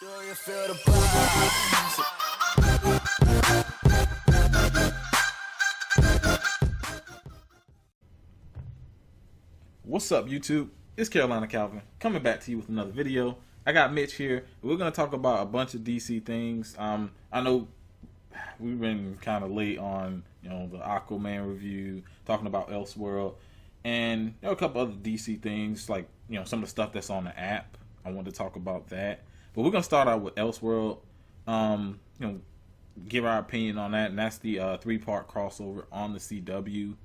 Do you feel the vibes? What's up, YouTube? It's Carolina Calvin coming back to you with another video. I got Mitch here. We're going to talk about a bunch of DC things. I know we've been kind of late on, the Aquaman review, talking about Elseworld, and a couple other DC things, like, some of the stuff that's on the app. I want to talk about that. But we're going to start out with Elseworld, give our opinion on that, and that's the 3-part crossover on the CW.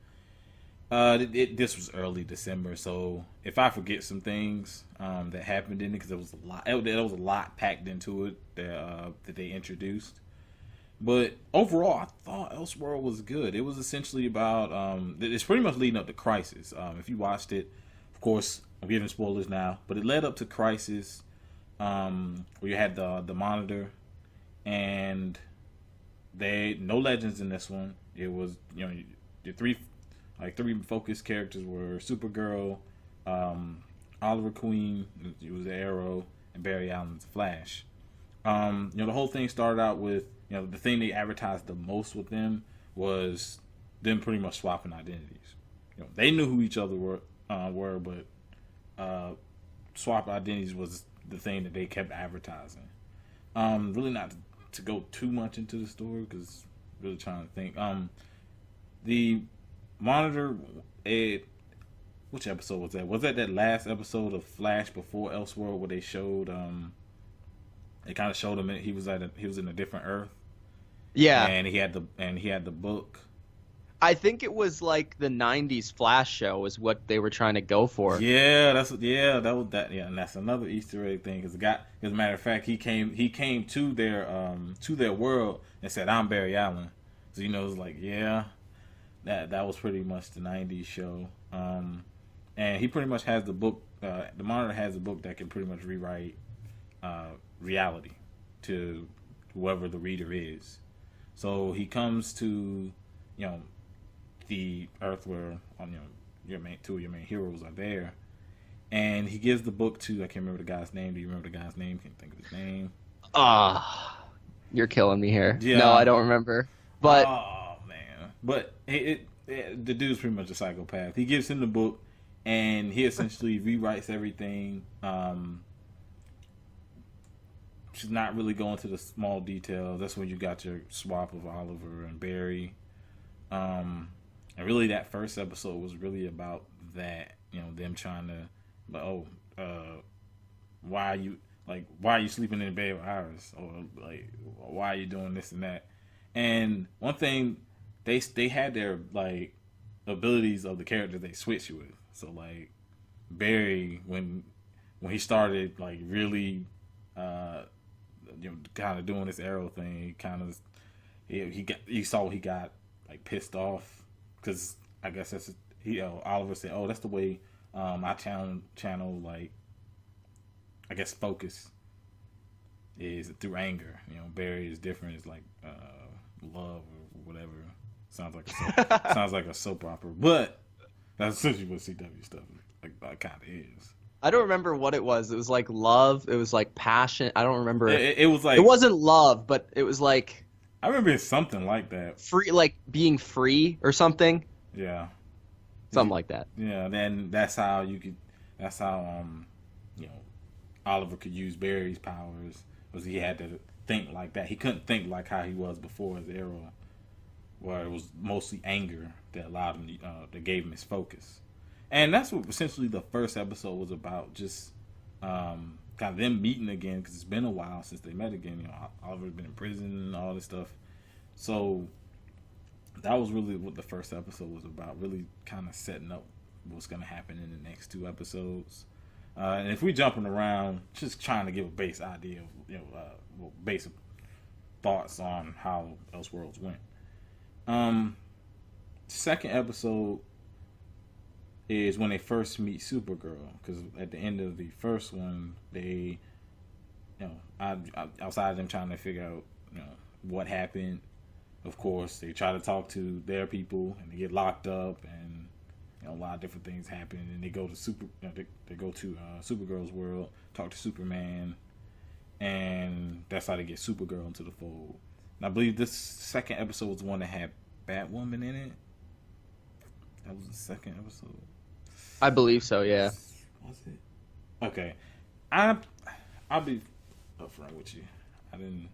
This was early December, so if I forget some things that happened in it, because there was a lot packed into it that they introduced. But overall, I thought Elseworld was good. It was essentially about it's pretty much leading up to Crisis. If you watched it, of course, I'm giving spoilers now, but it led up to Crisis, where you had the Monitor, and no legends in this one. It was the three focused characters were Supergirl, Oliver Queen, it was the Arrow, and Barry Allen's Flash. The whole thing started out with, the thing they advertised the most with them was them pretty much swapping identities. They knew who each other were, but swap identities was the thing that they kept advertising. Really not to go too much into the story, because really trying to think. The Monitor, which episode was that? Was that last episode of Flash before Elseworld, where they showed they kind of showed him he was in a different Earth. Yeah, and he had the book. I think it was like the '90s Flash show is what they were trying to go for. Yeah, and that's another Easter egg thing, because as a matter of fact, he came to their world and said, "I'm Barry Allen." So it's like, yeah. That was pretty much the '90s show, and he pretty much has the book. The Monitor has a book that can pretty much rewrite reality to whoever the reader is. So he comes to the Earth where two of your main heroes are there, and he gives the book to, I can't remember the guy's name. Do you remember the guy's name? Can't think of his name. You're killing me here. Yeah. No, I don't remember. But But the dude's pretty much a psychopath. He gives him the book, and he essentially rewrites everything. She's not really going to the small details. That's when you got your swap of Oliver and Barry. And really, that first episode was really about that. Them trying to, why are you sleeping in bed with Iris, or why are you doing this and that? And one thing. They had their abilities of the characters they switched with. So Barry, when he started really kind of doing this Arrow thing, he saw he got pissed off, because I guess that's Oliver said, "Oh, that's the way I channel I guess focus is through anger." Barry is different. It's love or whatever. Sounds like a soap opera, but that's essentially what CW stuff kind of is. I don't remember what it was. It was like love. It was like passion. I don't remember. It was it wasn't love, but it was I remember it's something like that. Free, being free or something. Yeah, something like that. Yeah, then that's how Oliver could use Barry's powers, because he had to think like that. He couldn't think like how he was before as Arrow, where it was mostly anger that allowed him, that gave him his focus. And that's what essentially the first episode was about, just kind of them meeting again, because it's been a while since they met again. Oliver's been in prison and all this stuff. So that was really what the first episode was about, really kind of setting up what's going to happen in the next 2 episodes. And if we're jumping around, just trying to give a base idea of, basic thoughts on how Elseworlds went. Second episode is when they first meet Supergirl, because at the end of the first one, they, outside of them trying to figure out, what happened, of course, they try to talk to their people, and they get locked up, and a lot of different things happen, and they go to Supergirl's world, talk to Superman, and that's how they get Supergirl into the fold. And I believe this second episode was the one that had Batwoman in it. That was the second episode. I believe so. Yeah. Was it? Okay, I'll be upfront with you. I didn't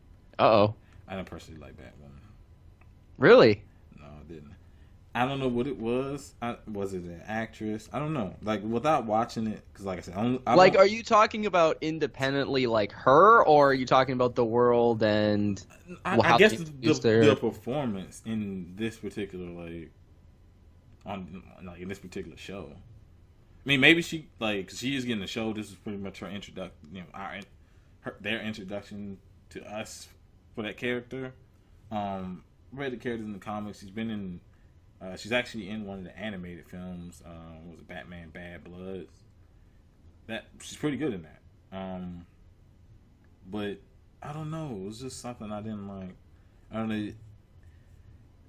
personally like Batwoman. Really? No, I didn't. I don't know what it was. Was it an actress? I don't know. Like, without watching it, because like I said, are you talking about independently, like her, or are you talking about the world and? I guess the performance in this particular in this particular show. I mean, maybe she cause she is getting the show. This is pretty much her introduction. Their introduction to us for that character. Read the characters in the comics. She's been in. She's actually in one of the animated films. Was it Batman Bad Bloods? She's pretty good in that. But I don't know. It was just something I didn't like. I don't know.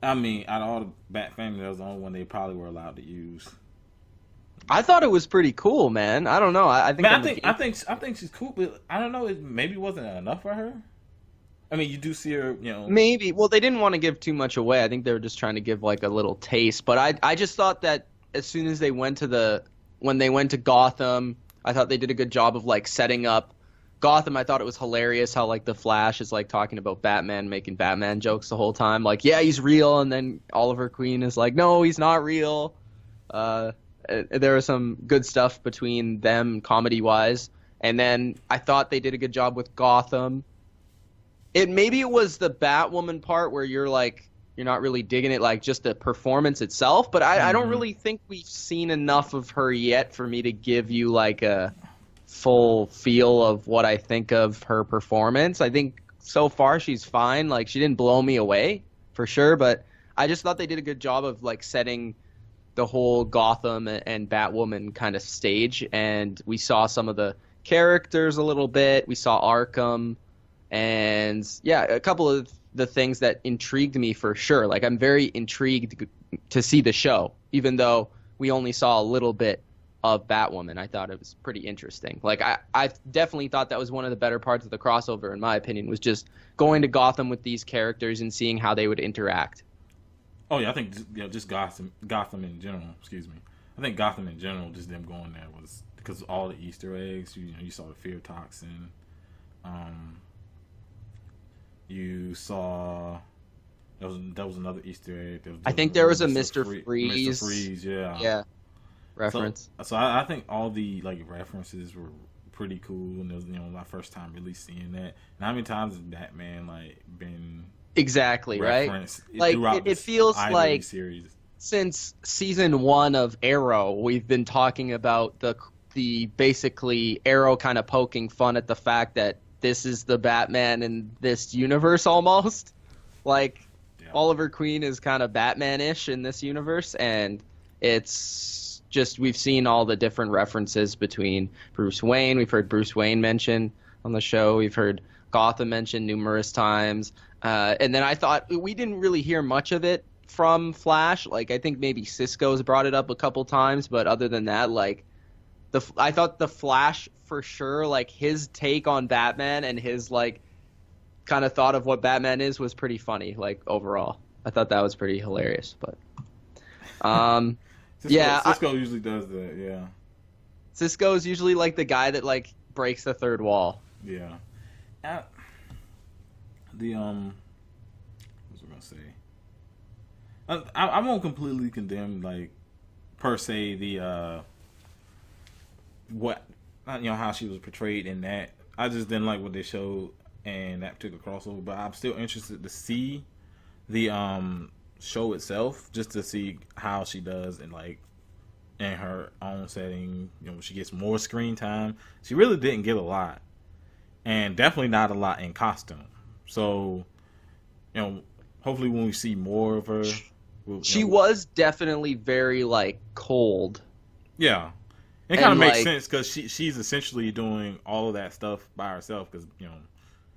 I mean, out of all the Bat family, that was the only one they probably were allowed to use. I thought it was pretty cool, man. I don't know. I think she's cool, but I don't know. It maybe wasn't enough for her. I mean, you do see her, Maybe. Well, they didn't want to give too much away. I think they were just trying to give like a little taste. But I just thought that as soon as when they went to Gotham, I thought they did a good job of like setting up Gotham. I thought it was hilarious how like the Flash is like talking about Batman, making Batman jokes the whole time. Like, yeah, he's real, and then Oliver Queen is like, no, he's not real. There was some good stuff between them comedy-wise. And then I thought they did a good job with Gotham. Maybe it was the Batwoman part where you're not really digging it, like just the performance itself. But I don't really think we've seen enough of her yet for me to give you like a full feel of what I think of her performance. I think so far she's fine. Like, she didn't blow me away for sure, but I just thought they did a good job of like setting the whole Gotham and Batwoman kind of stage, and we saw some of the characters a little bit. We saw Arkham, and yeah, a couple of the things that intrigued me for sure. Like, I'm very intrigued to see the show, even though we only saw a little bit of Batwoman. I thought it was pretty interesting. Like, I definitely thought that was one of the better parts of the crossover, in my opinion, was just going to Gotham with these characters and seeing how they would interact. Oh yeah, I think just Gotham in general. Excuse me. I think Gotham in general, just them going there was because of all the Easter eggs. You saw the fear toxin. You saw that was another Easter egg. I think there was a Mr. Freeze. Mr. Freeze, yeah. Yeah. Reference. So I think all the like references were pretty cool, and it was my first time really seeing that. And how many times has Batman like been exactly right? Like it feels like series. Since season 1 of Arrow, we've been talking about the basically Arrow kind of poking fun at the fact that this is the Batman in this universe almost. Like, yeah. Oliver Queen is kind of Batman-ish in this universe, and it's just we've seen all the different references between Bruce Wayne. We've heard Bruce Wayne mentioned on the show. We've heard Gotham mentioned numerous times. And then I thought we didn't really hear much of it from Flash. Like, I think maybe Cisco's brought it up a couple times, but other than that, like, I thought the Flash for sure, like his take on Batman and his like kind of thought of what Batman is was pretty funny. Like, overall, I thought that was pretty hilarious. But Cisco usually does that. Yeah, Cisco's usually like the guy that like breaks the third wall. Yeah. What was I gonna say? I won't completely condemn like per se the how she was portrayed in that. I just didn't like what they showed in that particular crossover, but I'm still interested to see the show itself, just to see how she does in her own setting. She gets more screen time. She really didn't get a lot, and definitely not a lot in costume. So, hopefully when we see more of her, she was definitely very like cold. Yeah. It kind of makes sense because she's essentially doing all of that stuff by herself because,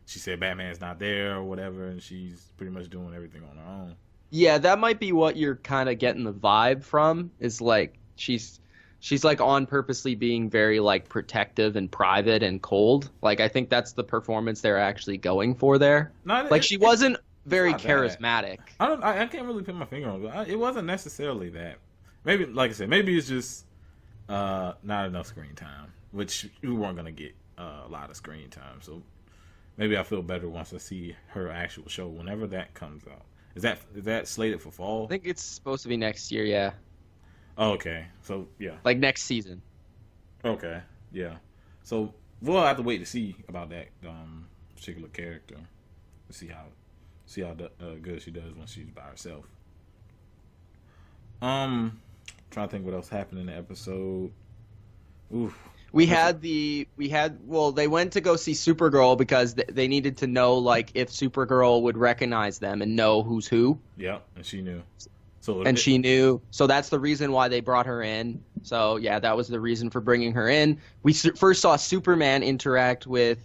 she said Batman's not there or whatever, and she's pretty much doing everything on her own. Yeah, that might be what you're kind of getting the vibe from, is like she's she's like on purposely being very like protective and private and cold. Like I think that's the performance they're actually going for there. Like she wasn't very charismatic. I can't really put my finger on it. It wasn't necessarily that. Maybe, like I said, maybe it's just not enough screen time, which we weren't gonna get a lot of screen time. So maybe I feel better once I see her actual show whenever that comes out. Is that slated for fall? I think it's supposed to be next year. Yeah. Oh, okay. So yeah. Like next season. Okay. Yeah. So we'll have to wait to see about that particular character. See how good she does when she's by herself. Trying to think what else happened in the episode. Oof. Well, they went to go see Supergirl because they needed to know like if Supergirl would recognize them and know who's who. Yeah, and she knew. She knew. So that's the reason why they brought her in. So yeah, that was the reason for bringing her in. We first saw Superman interact with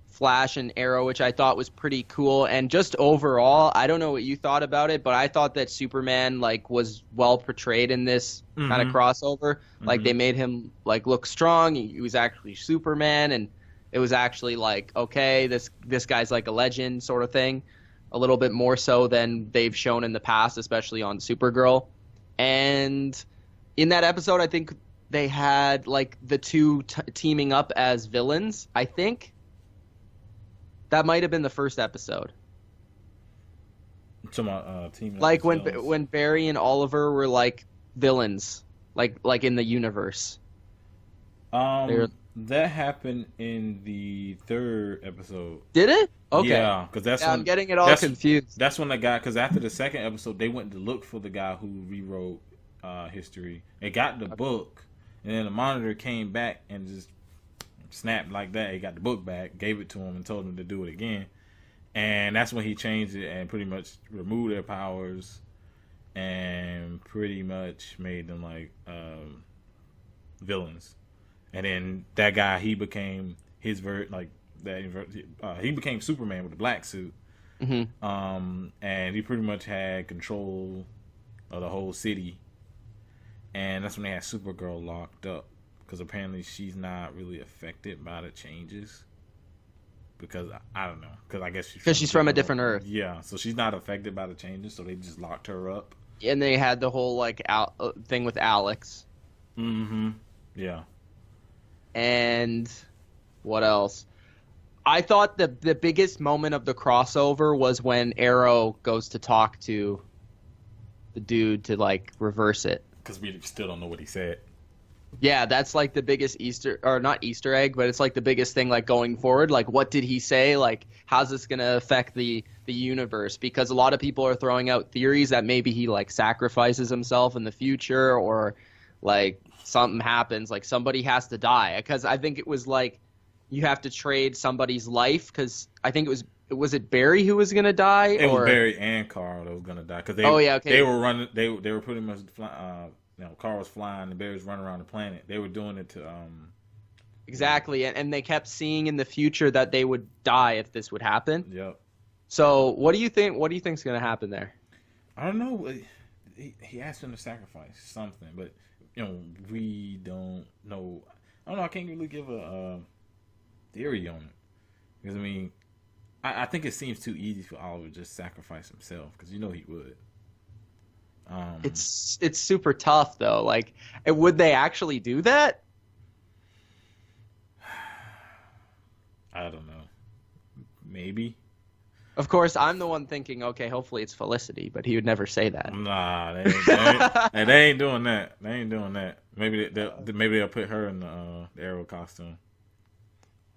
Flash and Arrow, which I thought was pretty cool. And just overall, I don't know what you thought about it, but I thought that Superman like was well portrayed in this kind of crossover. Like they made him like look strong. He was actually Superman, and it was actually like, okay, this guy's like a legend sort of thing. A little bit more so than they've shown in the past, especially on Supergirl. And in that episode, I think they had like the two teaming up as villains, I think. That might have been the first episode. Team like when Barry and Oliver were like villains, like in the universe. That happened in the third episode. Did it? Okay. Yeah, because I'm getting it all confused. That's when the guy, because after the second episode, they went to look for the guy who rewrote history. They got the book, and then the Monitor came back and just snapped like that. He got the book back, gave it to him, and told him to do it again. And that's when he changed it and pretty much removed their powers and pretty much made them like villains. And then that guy, he became he became Superman with the black suit. And he pretty much had control of the whole city. And that's when they had Supergirl locked up, because apparently she's not really affected by the changes. Because I don't know, because I guess she's from a different Earth. Yeah, so she's not affected by the changes, so they just locked her up. And they had the whole like thing with Alex. Yeah. And what else? I thought the biggest moment of the crossover was when Arrow goes to talk to the dude to like reverse it. Because we still don't know what he said. Yeah, that's like the biggest not Easter egg, but it's like the biggest thing like going forward. Like, what did he say? Like, how's this gonna affect the universe? Because a lot of people are throwing out theories that maybe he like sacrifices himself in the future, or like something happens, like somebody has to die. Because I think it was like you have to trade somebody's life. Because I think was it Barry who was gonna die? It was Barry and Carl that was gonna die. Because they were running. They were pretty much. Carl was flying, the Bears running around the planet. They were doing it to exactly, and they kept seeing in the future that they would die if this would happen. Yep. So what do you think? What do you think's gonna happen there? I don't know. He asked him to sacrifice something, but we don't know. I don't know. I can't really give a theory on it, because I mean, I think it seems too easy for Oliver to just sacrifice himself, because he would. It's super tough though. Like, would they actually do that? I don't know. Maybe. Of course, I'm the one thinking, okay, hopefully it's Felicity, but he would never say that. Nah, they ain't doing that. They ain't doing that. Maybe they'll put her in the Arrow costume.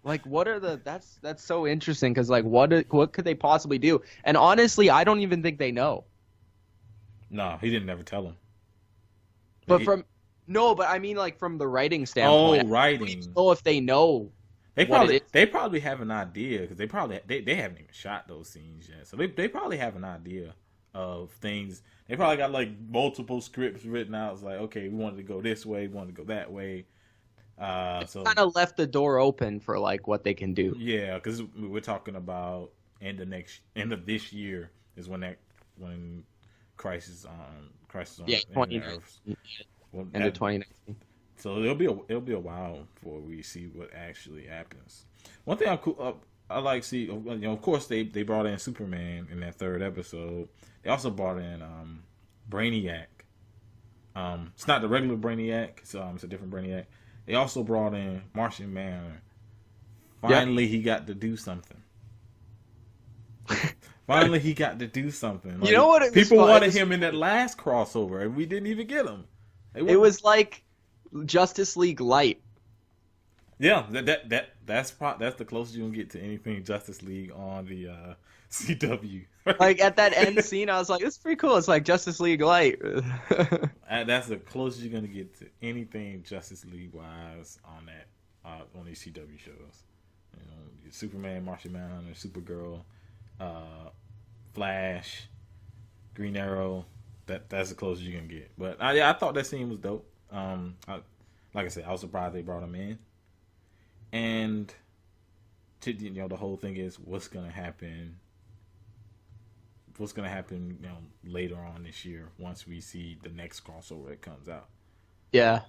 Like, what are that's so interesting, because like what could they possibly do? And honestly, I don't even think they know. No, he didn't ever tell him. But I mean, like, from the writing standpoint. Oh, writing. I don't know if they know. They probably have an idea, because they haven't even shot those scenes yet. So they probably have an idea of things. They probably got like multiple scripts written out. It's like, okay, we wanted to go this way, we wanted to go that way. So kind of left the door open for like what they can do. Yeah, because we're talking about end of this year is when Crisis on yeah, Earth. End of 2019. So it'll be a while before we see what actually happens. One thing I like see, of course they brought in Superman in that third episode. They also brought in Brainiac. It's not the regular Brainiac. It's a different Brainiac. They also brought in Martian Manhunter. Finally, he got to do something. Finally, he got to do something. Like, you know what? People wanted him in that last crossover, and we didn't even get him. It was like Justice League Light. Yeah, that's the closest you can get to anything Justice League on the CW. Like at that end scene, I was like, "It's pretty cool." It's like Justice League Light. That's the closest you're gonna get to anything Justice League wise on these CW shows. You know, Superman, Martian Manhunter, Supergirl, Flash, Green Arrow. That's the closest you can get. But I thought that scene was dope. Like I said, I was surprised they brought him in. And the whole thing is what's gonna happen. What's gonna happen, later on this year once we see the next crossover that comes out. Yeah.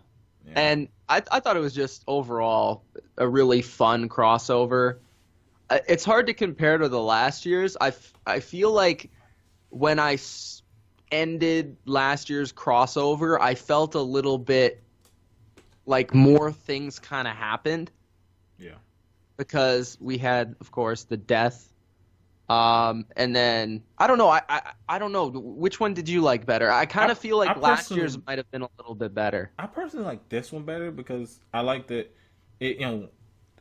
And I thought it was just overall a really fun crossover. It's hard to compare to the last year's. I feel like when I ended last year's crossover, I felt a little bit like more things kind of happened. Yeah. Because we had, of course, the death. And then I don't know. I don't know. Which one did you like better? I kind of feel like last year's might have been a little bit better. I personally like this one better because I like that.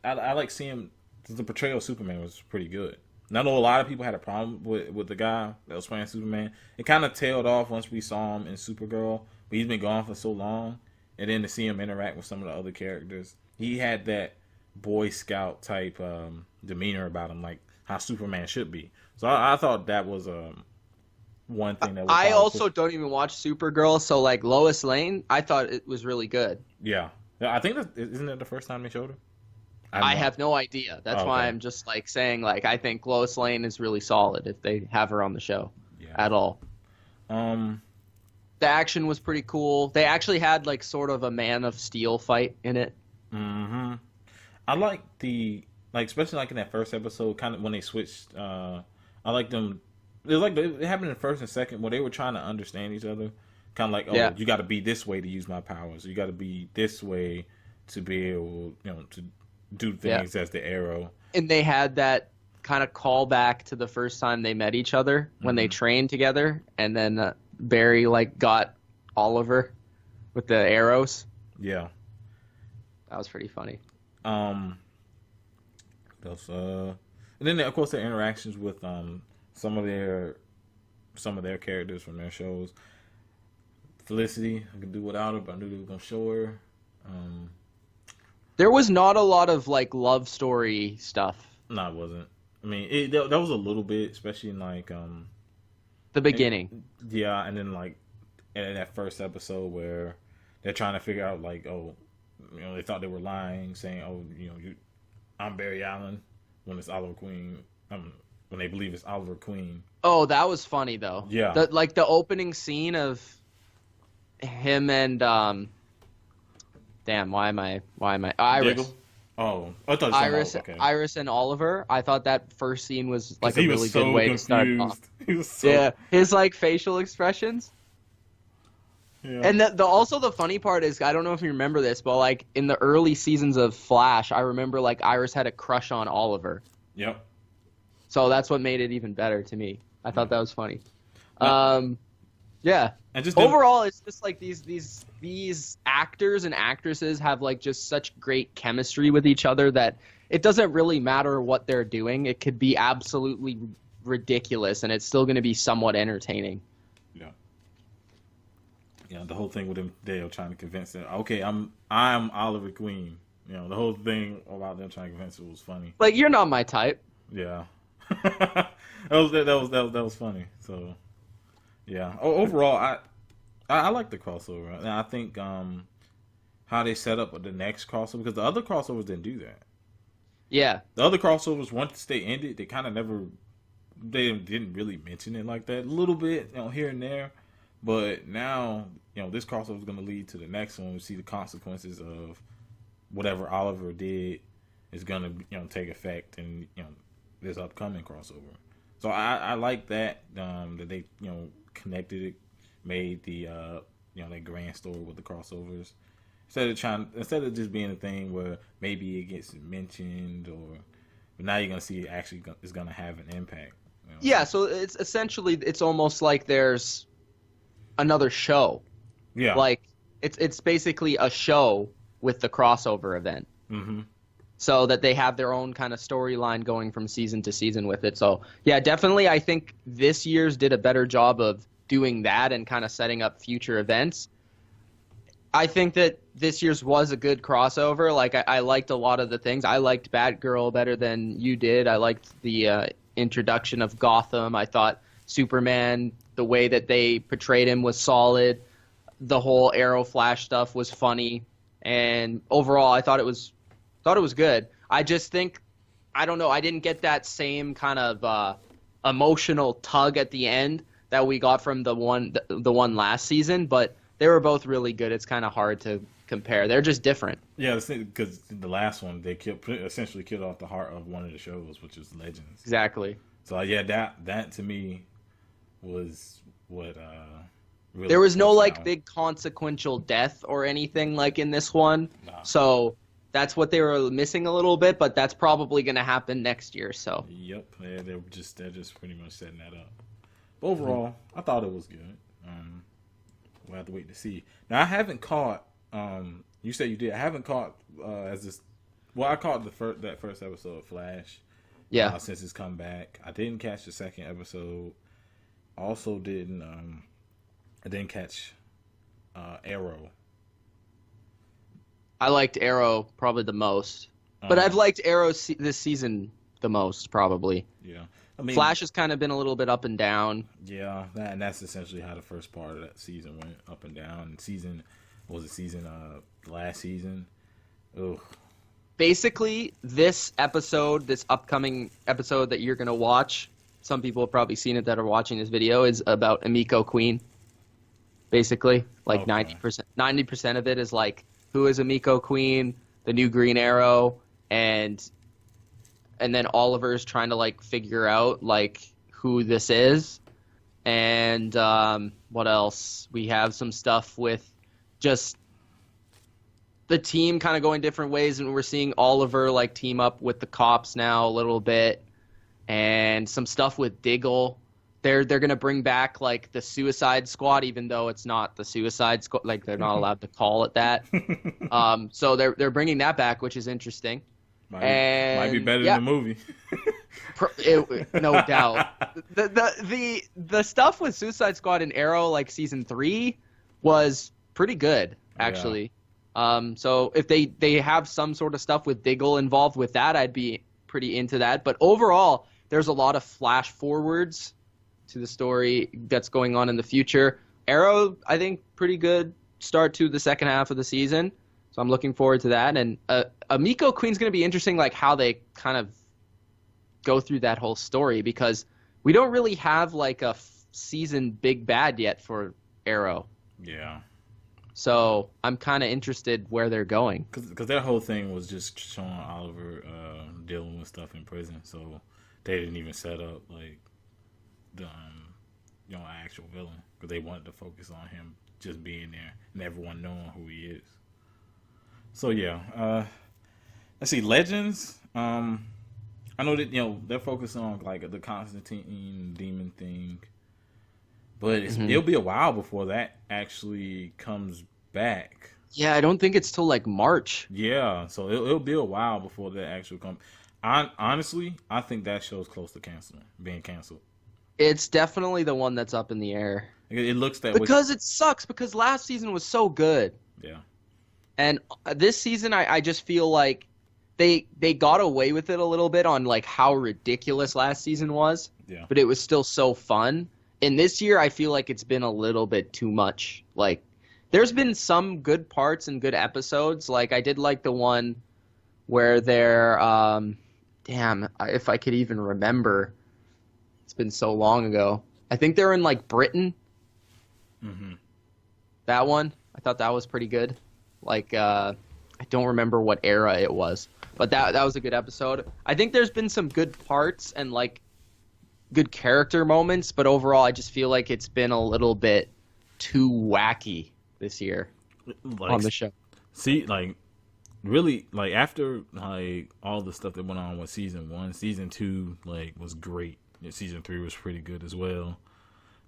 I like seeing the portrayal of Superman was pretty good. And I know a lot of people had a problem with the guy that was playing Superman. It kind of tailed off once we saw him in Supergirl, but he's been gone for so long. And then to see him interact with some of the other characters, he had that Boy Scout type demeanor about him, like how Superman should be. So I thought that was one thing that I also don't even watch Supergirl, so like Lois Lane, I thought it was really good. Yeah, I think isn't that the first time they showed her? I have no idea. That's why I'm just like saying like I think Lois Lane is really solid if they have her on the show at all. The action was pretty cool. They actually had like sort of a Man of Steel fight in it. Mm-hmm. I like especially like in that first episode, kind of when they switched. I like them. It was like it happened in the first and second where they were trying to understand each other. Kind of like, you got to be this way to use my powers. You got to be this way to be able, to do things as the Arrow. And they had that kind of callback to the first time they met each other when they trained together, and then Barry like got Oliver with the arrows. Yeah, that was pretty funny. And then of course their interactions with some of their characters from their shows. Felicity, I could do without her, but I knew they were gonna show her. There was not a lot of like love story stuff. No, it wasn't. I mean, that was a little bit, especially in like the beginning. And then like in that first episode where they're trying to figure out like, they thought they were lying, saying, I'm Barry Allen when it's Oliver Queen. When they believe it's Oliver Queen. Oh, that was funny though. Yeah. The opening scene of him and why am I Iris? Diggle? Oh, I thought Iris and Oliver. I thought that first scene was like a really so good way confused. to start off. He was so... his like facial expressions. Yeah. And also the funny part is, I don't know if you remember this, but like in the early seasons of Flash, I remember like Iris had a crush on Oliver. Yep. So that's what made it even better to me. I thought that was funny. Yeah. And just overall, it's just like these actors and actresses have like just such great chemistry with each other that it doesn't really matter what they're doing. It could be absolutely ridiculous, and it's still going to be somewhat entertaining. Yeah. Yeah, the whole thing with them, Dale trying to convince them, okay, I'm Oliver Queen. The whole thing about them trying to convince her was funny. Like, you're not my type. Yeah. that was funny. So, yeah. Overall, I like the crossover. And I think how they set up the next crossover, because the other crossovers didn't do that. Yeah. The other crossovers, once they ended, they kind of never, they didn't really mention it like that. A little bit, here and there. But now, this crossover is going to lead to the next one. We see the consequences of whatever Oliver did is going to, take effect in, this upcoming crossover. So I like that, that they, connected it, made the, that grand story with the crossovers. Instead of just being a thing where maybe it gets mentioned, but now you're going to see it actually is going to have an impact. Yeah, so it's essentially, it's almost like there's another show. Yeah. Like, it's basically a show with the crossover event. Mm-hmm. So that they have their own kind of storyline going from season to season with it. So, yeah, definitely I think this year's did a better job of doing that and kind of setting up future events. I think that this year's was a good crossover. Like, I liked a lot of the things. I liked Batgirl better than you did. I liked the introduction of Gotham. I thought Superman, the way that they portrayed him was solid. The whole Arrow Flash stuff was funny. And overall, I thought it was good. I just think, I don't know, I didn't get that same kind of emotional tug at the end that we got from the one last season, but they were both really good. It's kind of hard to compare. They're just different. Yeah, because the last one, they essentially killed off the heart of one of the shows, which is Legends. Exactly. So, yeah, that to me was what really... There was no, big consequential death or anything like in this one. Nah. So that's what they were missing a little bit, but that's probably going to happen next year. So. Yep, yeah, they're just pretty much setting that up. But overall, I thought it was good. We'll have to wait to see. Now, I haven't caught. You said you did. I haven't caught I caught that first episode of Flash. Yeah. Since it's come back, I didn't catch the second episode. Also, I didn't catch Arrow. I liked Arrow probably the most, but I've liked Arrow this season the most probably. Yeah, I mean, Flash has kind of been a little bit up and down. Yeah, and that's essentially how the first part of that season went, up and down. Last season. Ugh. Basically, this upcoming episode that you're gonna watch, some people have probably seen it that are watching this video, is about Emiko Queen. Basically, like okay. 90% of it is like, who is Emiko Queen, the new Green Arrow, and then Oliver's trying to like figure out like who this is. And what else? We have some stuff with just the team kind of going different ways, and we're seeing Oliver like team up with the cops now a little bit, and some stuff with Diggle. They're gonna bring back like the Suicide Squad, even though it's not the Suicide Squad. Like they're not allowed to call it that. So they're bringing that back, which is interesting. Might be better than the movie. No doubt. The stuff with Suicide Squad and Arrow, like season 3, was pretty good actually. Yeah. So if they have some sort of stuff with Diggle involved with that, I'd be pretty into that. But overall, there's a lot of flash forwards to the story that's going on in the future. Arrow, I think, pretty good start to the second half of the season, so I'm looking forward to that. And Emiko Queen's going to be interesting, like how they kind of go through that whole story, because we don't really have like a season big bad yet for Arrow. Yeah. So I'm kind of interested where they're going. Because their whole thing was just showing Oliver dealing with stuff in prison, so they didn't even set up like the actual villain, because they wanted to focus on him just being there and everyone knowing who he is. So yeah, let's see, Legends. I know that they're focusing on like the Constantine demon thing, but it'll be a while before that actually comes back. Yeah, I don't think it's till like March. Yeah, so it'll be a while before that actually comes. Honestly, I think that show's close to being canceled. It's definitely the one that's up in the air. It looks that way. Because it sucks, because last season was so good. Yeah. And this season, I just feel like they got away with it a little bit on like how ridiculous last season was. Yeah. But it was still so fun. And this year, I feel like it's been a little bit too much. Like, there's been some good parts and good episodes. Like, I did like the one where they're, damn, if I could even remember. It's been so long ago. I think they're in like Britain. Mm-hmm. That one, I thought that was pretty good. Like, I don't remember what era it was, but that was a good episode. I think there's been some good parts and like good character moments, but overall, I just feel like it's been a little bit too wacky this year on the show. See, like, really, like, after, like, all the stuff that went on with season 1, season 2, like, was great. Season 3 was pretty good as well.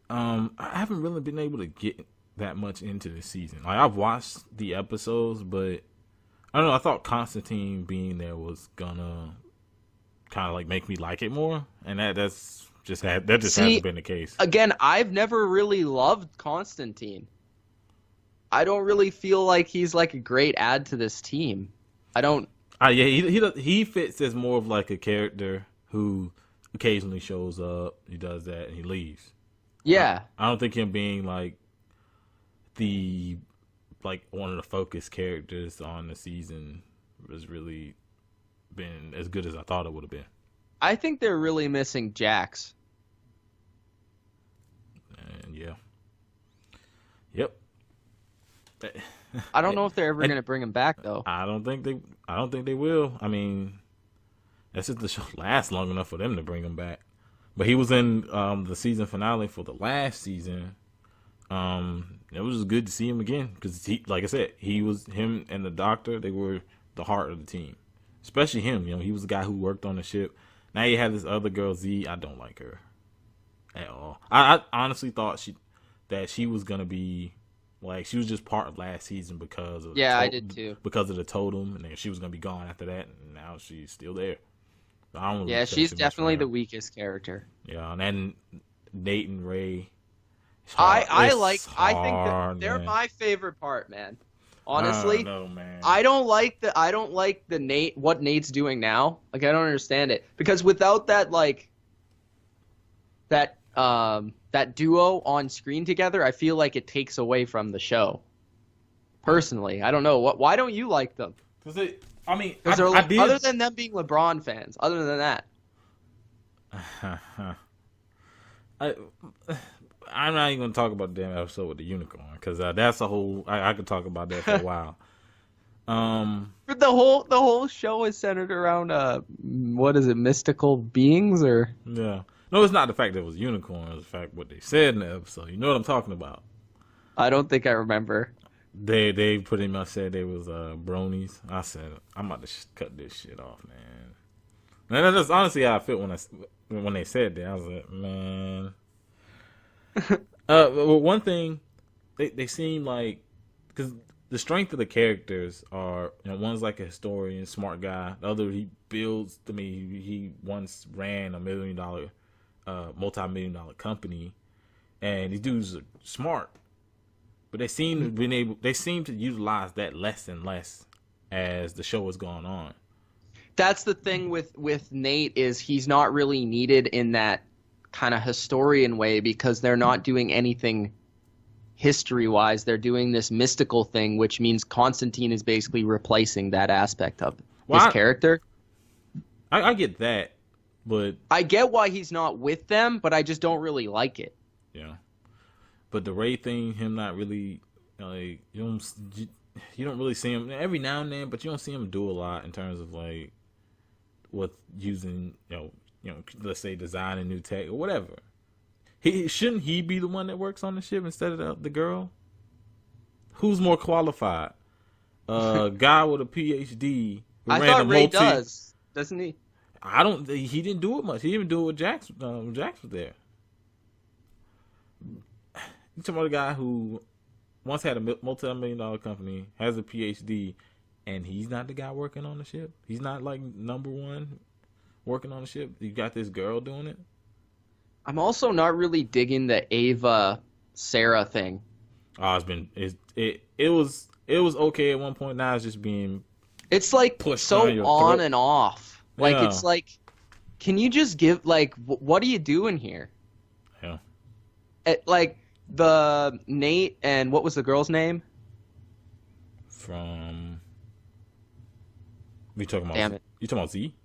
I haven't really been able to get that much into the season. Like, I've watched the episodes, but I don't know, I thought Constantine being there was gonna kind of, like, make me like it more, and that just hasn't been the case. Again, I've never really loved Constantine. I don't really feel like he's like a great add to this team. I don't. Yeah, he fits as more of like a character who occasionally shows up. He does that and he leaves. Yeah, I don't think him being like one of the focus characters on the season has really been as good as I thought it would have been. I think they're really missing Jax. And yeah, yep. I don't know if they're ever going to bring him back though. I don't think they will. I mean, that's just the show lasts long enough for them to bring him back. But he was in the season finale for the last season. It was just good to see him again because he, like I said, him and the doctor. They were the heart of the team, especially him. You know, he was the guy who worked on the ship. Now you have this other girl, Z. I don't like her at all. I honestly thought she was gonna be. Like, she was just part of last season because of I did too. Because of the totem, and then she was gonna be gone after that, and now she's still there. She's definitely the weakest character. Yeah, and then Nate and Ray. I think they're my favorite part, man. Honestly, man. I don't like the Nate what Nate's doing now. Like, I don't understand it because without that that duo on screen together, I feel like it takes away from the show. Personally, I don't know. Why don't you like them? Because other than them being LeBron fans, other than that. I'm not even going to talk about the damn episode with the unicorn because that's a whole. I could talk about that for a while. But the whole show is centered around what is it, mystical beings or? Yeah. No, it's not the fact that it was a unicorn. It's the fact what they said in the episode. You know what I'm talking about? I don't think I remember. They pretty much said they was bronies. I said I'm about to cut this shit off, man. And that's honestly how I felt when they said that. I was like, man. Well, one thing they seem like because the strength of the characters are, you know, one's like a historian, smart guy. The other he builds. I mean, he once ran a $1 million. Multi-million-dollar company, and these dudes are smart, but they seem to utilize that less and less as the show has gone on. That's the thing with Nate is he's not really needed in that kind of historian way because they're not doing anything history-wise. They're doing this mystical thing, which means Constantine is basically replacing that aspect of his character. I get that. But I get why he's not with them, but I just don't really like it. Yeah, but the Ray thing, him not really like you don't really see him every now and then, but you don't see him do a lot in terms of like with using you know let's say designing new tech or whatever. Shouldn't he be the one that works on the ship instead of the girl? Who's more qualified? Guy with a PhD. I thought Ray does, doesn't he? He didn't do it much. He didn't do it with Jax. Jax was there. You talking about a guy who once had a multi-million-dollar company, has a PhD, and he's not the guy working on the ship. He's not like number one working on the ship. You got this girl doing it. I'm also not really digging the Ava Sarah thing. Oh, it was okay at one point. Now it's just being it's like so on and off. Like, yeah. It's like, can you just give, like, what are you doing here? Yeah. Like, the Nate and what was the girl's name? You talking about? Damn it. You talking about Z?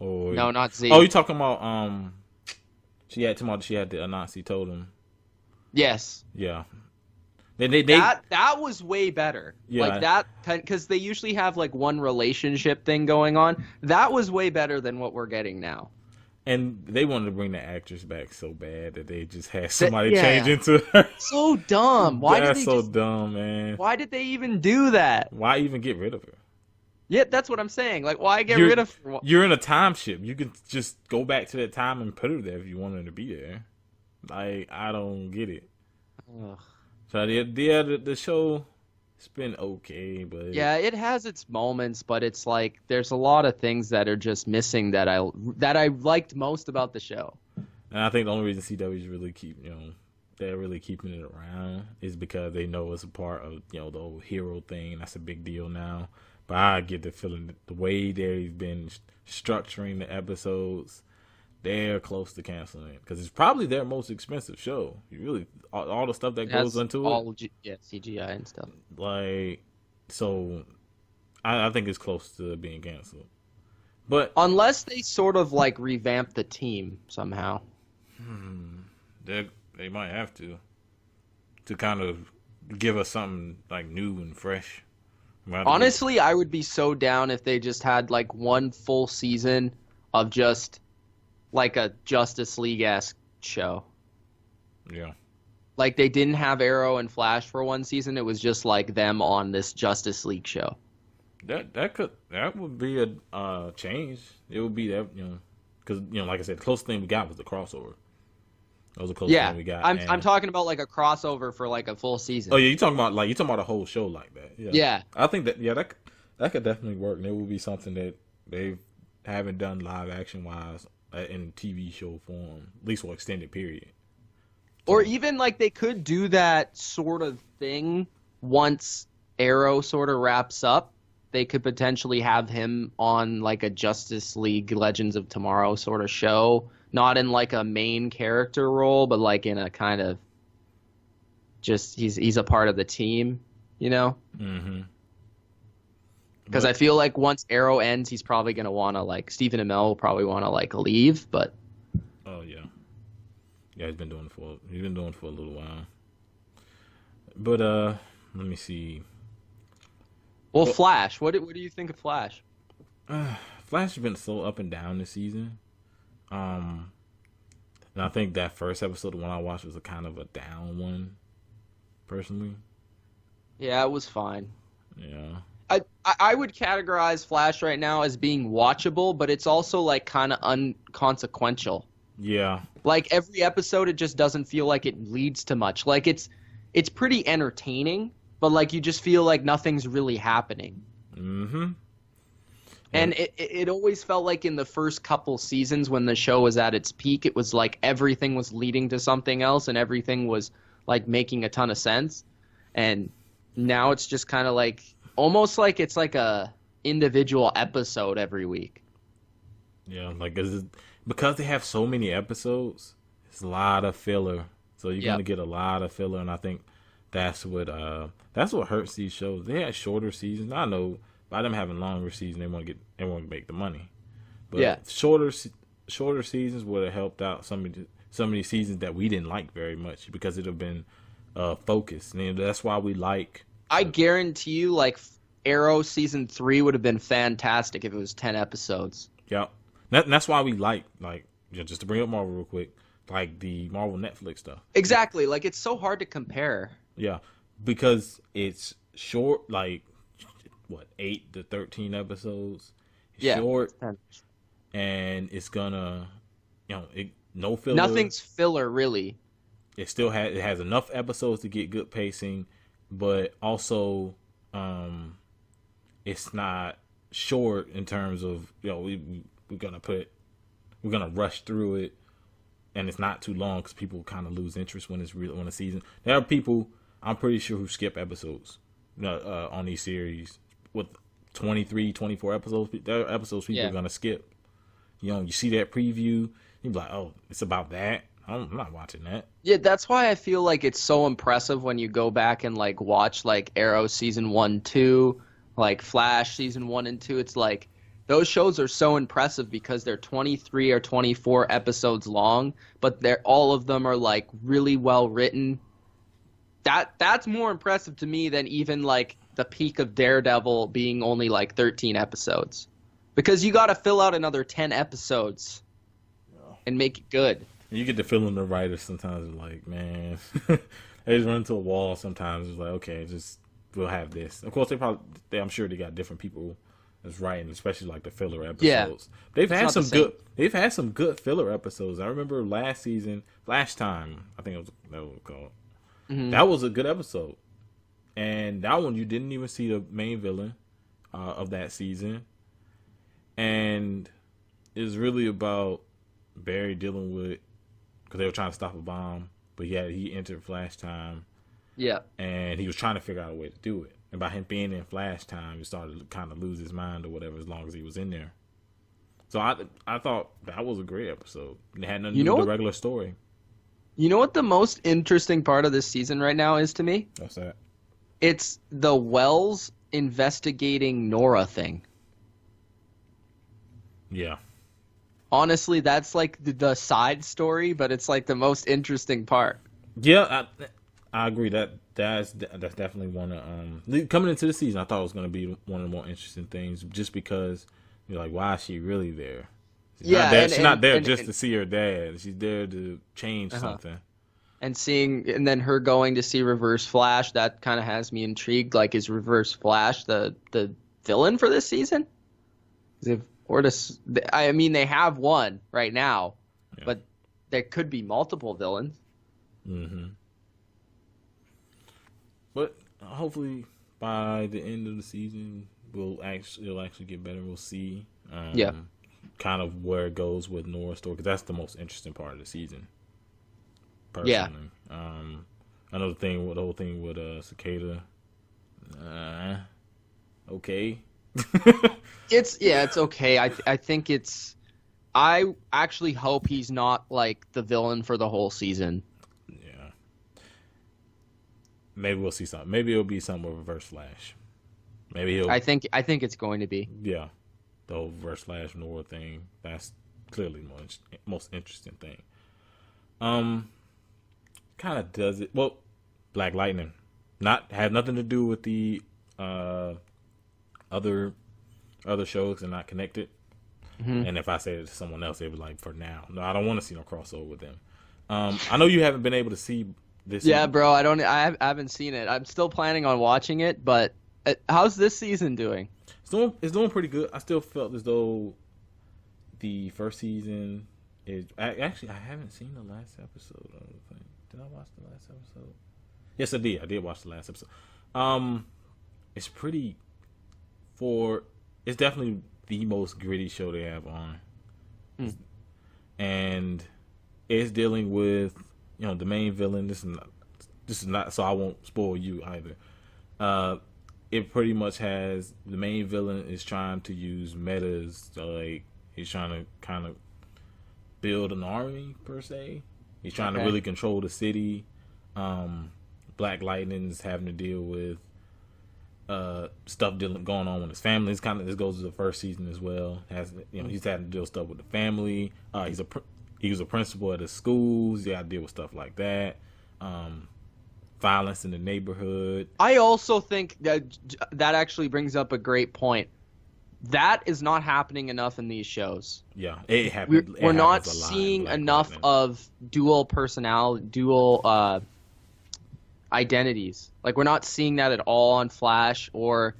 Or no, not Z. Oh, you talking about she had the Nazi totem. Yes. Yeah. That was way better. Yeah. Like that, because they usually have like one relationship thing going on. That was way better than what we're getting now. And they wanted to bring the actress back so bad that they just had somebody change Yeah. into her. So dumb. Why That's did they so just, dumb, man. Why did they even do that? Why even get rid of her? Yeah, that's what I'm saying. Like, why get rid of her? You're in a time ship. You can just go back to that time and put her there if you want her to be there. Like, I don't get it. Ugh. So the show, it's been okay, but Yeah, it has its moments, but it's like there's a lot of things that are just missing that I liked most about the show. And I think the only reason CW's really they're really keeping it around is because they know it's a part of the whole hero thing. That's a big deal now. But I get the feeling that the way they've been structuring the episodes, they're close to canceling it because it's probably their most expensive show. You really all the stuff that goes into it, CGI and stuff. like, so I think it's close to being canceled. But Unless they sort of like revamp the team somehow. they might have to kind of give us something like new and fresh. Honestly, I would be so down if they just had like one full season of just like a Justice League-esque show. Yeah. Like they didn't have Arrow and Flash for one season. It was just like them on this Justice League show. That would be a change. It would be that because like I said, the closest thing we got was the crossover. That was the closest thing we got. I'm talking about like a crossover for like a full season. Oh yeah, you're talking about a whole show like that. Yeah. I think that that could definitely work. And it would be something that they haven't done live action wise in TV show form, at least for extended period. Or even like they could do that sort of thing once Arrow sort of wraps up. They could potentially have him on like a Justice League Legends of Tomorrow sort of show, not in like a main character role, but like in a kind of just he's a part of the team, Mm-hmm. Because I feel like once Arrow ends, he's probably gonna want to like Stephen Amell will probably want to like leave, but oh yeah, he's been doing it for a little while. But let me see. Well, Flash. What do you think of Flash? Flash has been so up and down this season. And I think that first episode, the one I watched, was a kind of a down one, personally. Yeah, it was fine. Yeah. I would categorize Flash right now as being watchable, but it's also like kind of unconsequential. Yeah. Like every episode, it just doesn't feel like it leads to much. Like it's pretty entertaining, but like you just feel like nothing's really happening. Mm-hmm. And it always felt like in the first couple seasons when the show was at its peak, it was like everything was leading to something else and everything was like making a ton of sense. And now it's just kind of like almost like it's like a individual episode every week. Yeah, like because they have so many episodes, it's a lot of filler. So you're gonna get a lot of filler, and I think that's what hurts these shows. They had shorter seasons. I know by them having longer seasons, they want to make the money. But shorter seasons would have helped out some of these seasons that we didn't like very much because it would have been focused. And that's why we like. I guarantee you, like Arrow season 3 would have been fantastic if it was 10 episodes. Yeah, that's why we like just to bring up Marvel real quick, like the Marvel Netflix stuff. Exactly, like it's so hard to compare. Yeah, because it's short, like 8 to 13 episodes. It's short, and it's gonna, no filler. Nothing's filler really. It has enough episodes to get good pacing, but also it's not short in terms of we're gonna rush through it, and it's not too long because people kind of lose interest when it's real on a season. There are people I'm pretty sure who skip episodes on these series with 23, 24 episodes. There are episodes people are gonna skip. You see that preview, you be like, oh, it's about that. I'm not watching that. Yeah, that's why I feel like it's so impressive when you go back and like watch like Arrow season 1, 2, like Flash season 1 and 2. It's like those shows are so impressive because they're 23 or 24 episodes long, but all of them are like really well written. That's more impressive to me than even like the peak of Daredevil being only like 13 episodes. Because you got to fill out another 10 episodes and make it good. You get the feeling the writers sometimes are like, man, they just run into a wall sometimes. It's like, okay, we'll have this. Of course, I'm sure they got different people that's writing, especially like the filler episodes. Yeah. They've had some good filler episodes. I remember last season, Flash Time, I think that was called. Mm-hmm. That was a good episode. And that one, you didn't even see the main villain of that season. And it's really about Barry dealing with, because they were trying to stop a bomb, but he entered Flash Time. Yeah. And he was trying to figure out a way to do it. And by him being in Flash Time, he started to kind of lose his mind or whatever as long as he was in there. So I thought that was a great episode. It had nothing to do with the regular story. You know what the most interesting part of this season right now is to me? What's that? It's the Wells investigating Nora thing. Yeah. Honestly, that's like the side story, but it's like the most interesting part. Yeah, I agree. That's definitely one of coming into the season. I thought it was going to be one of the more interesting things, just because you're like, why is she really there? She's not there just to see her dad. She's there to change something. And then her going to see Reverse Flash, that kind of has me intrigued. Like, is Reverse Flash the villain for this season? I mean, they have one right now, but there could be multiple villains. Mm-hmm. But hopefully by the end of the season, it'll actually get better. We'll see kind of where it goes with Nora's story, because that's the most interesting part of the season. Personally. Yeah. I know the whole thing with Cicada. Okay. It's okay. I think I actually hope he's not like the villain for the whole season. Yeah. Maybe we'll see something. Maybe it'll be something with Reverse Flash. I think it's going to be. Yeah. The whole Reverse Flash Nora thing. That's clearly the most interesting thing. Kind of does it. Well, Black Lightning. Had nothing to do with the other shows and not connected. Mm-hmm. And if I say it to someone else, they'd be like, for now. No, I don't want to see no crossover with them. I know you haven't been able to see this. Yeah, bro, I haven't seen it. I'm still planning on watching it, but how's this season doing? It's doing pretty good. I still felt as though the first season is... Actually, I haven't seen the last episode of the thing. Did I watch the last episode? Yes, I did. I did watch the last episode. It's pretty... It's definitely the most gritty show they have on. And it's dealing with, the main villain. This is not, so I won't spoil you either. It pretty much has, the main villain is trying to use metas, so like he's trying to kind of build an army per se. He's trying to really control the city. Black Lightning's having to deal with stuff going on with his family. This goes to the first season as well. He's having to deal with stuff with the family. He was a principal at his schools. He got to deal with stuff like that. Violence in the neighborhood. I also think that actually brings up a great point. That is not happening enough in these shows. Yeah, it happens. We're not seeing enough of dual personality, dual identities. Like, we're not seeing that at all on Flash or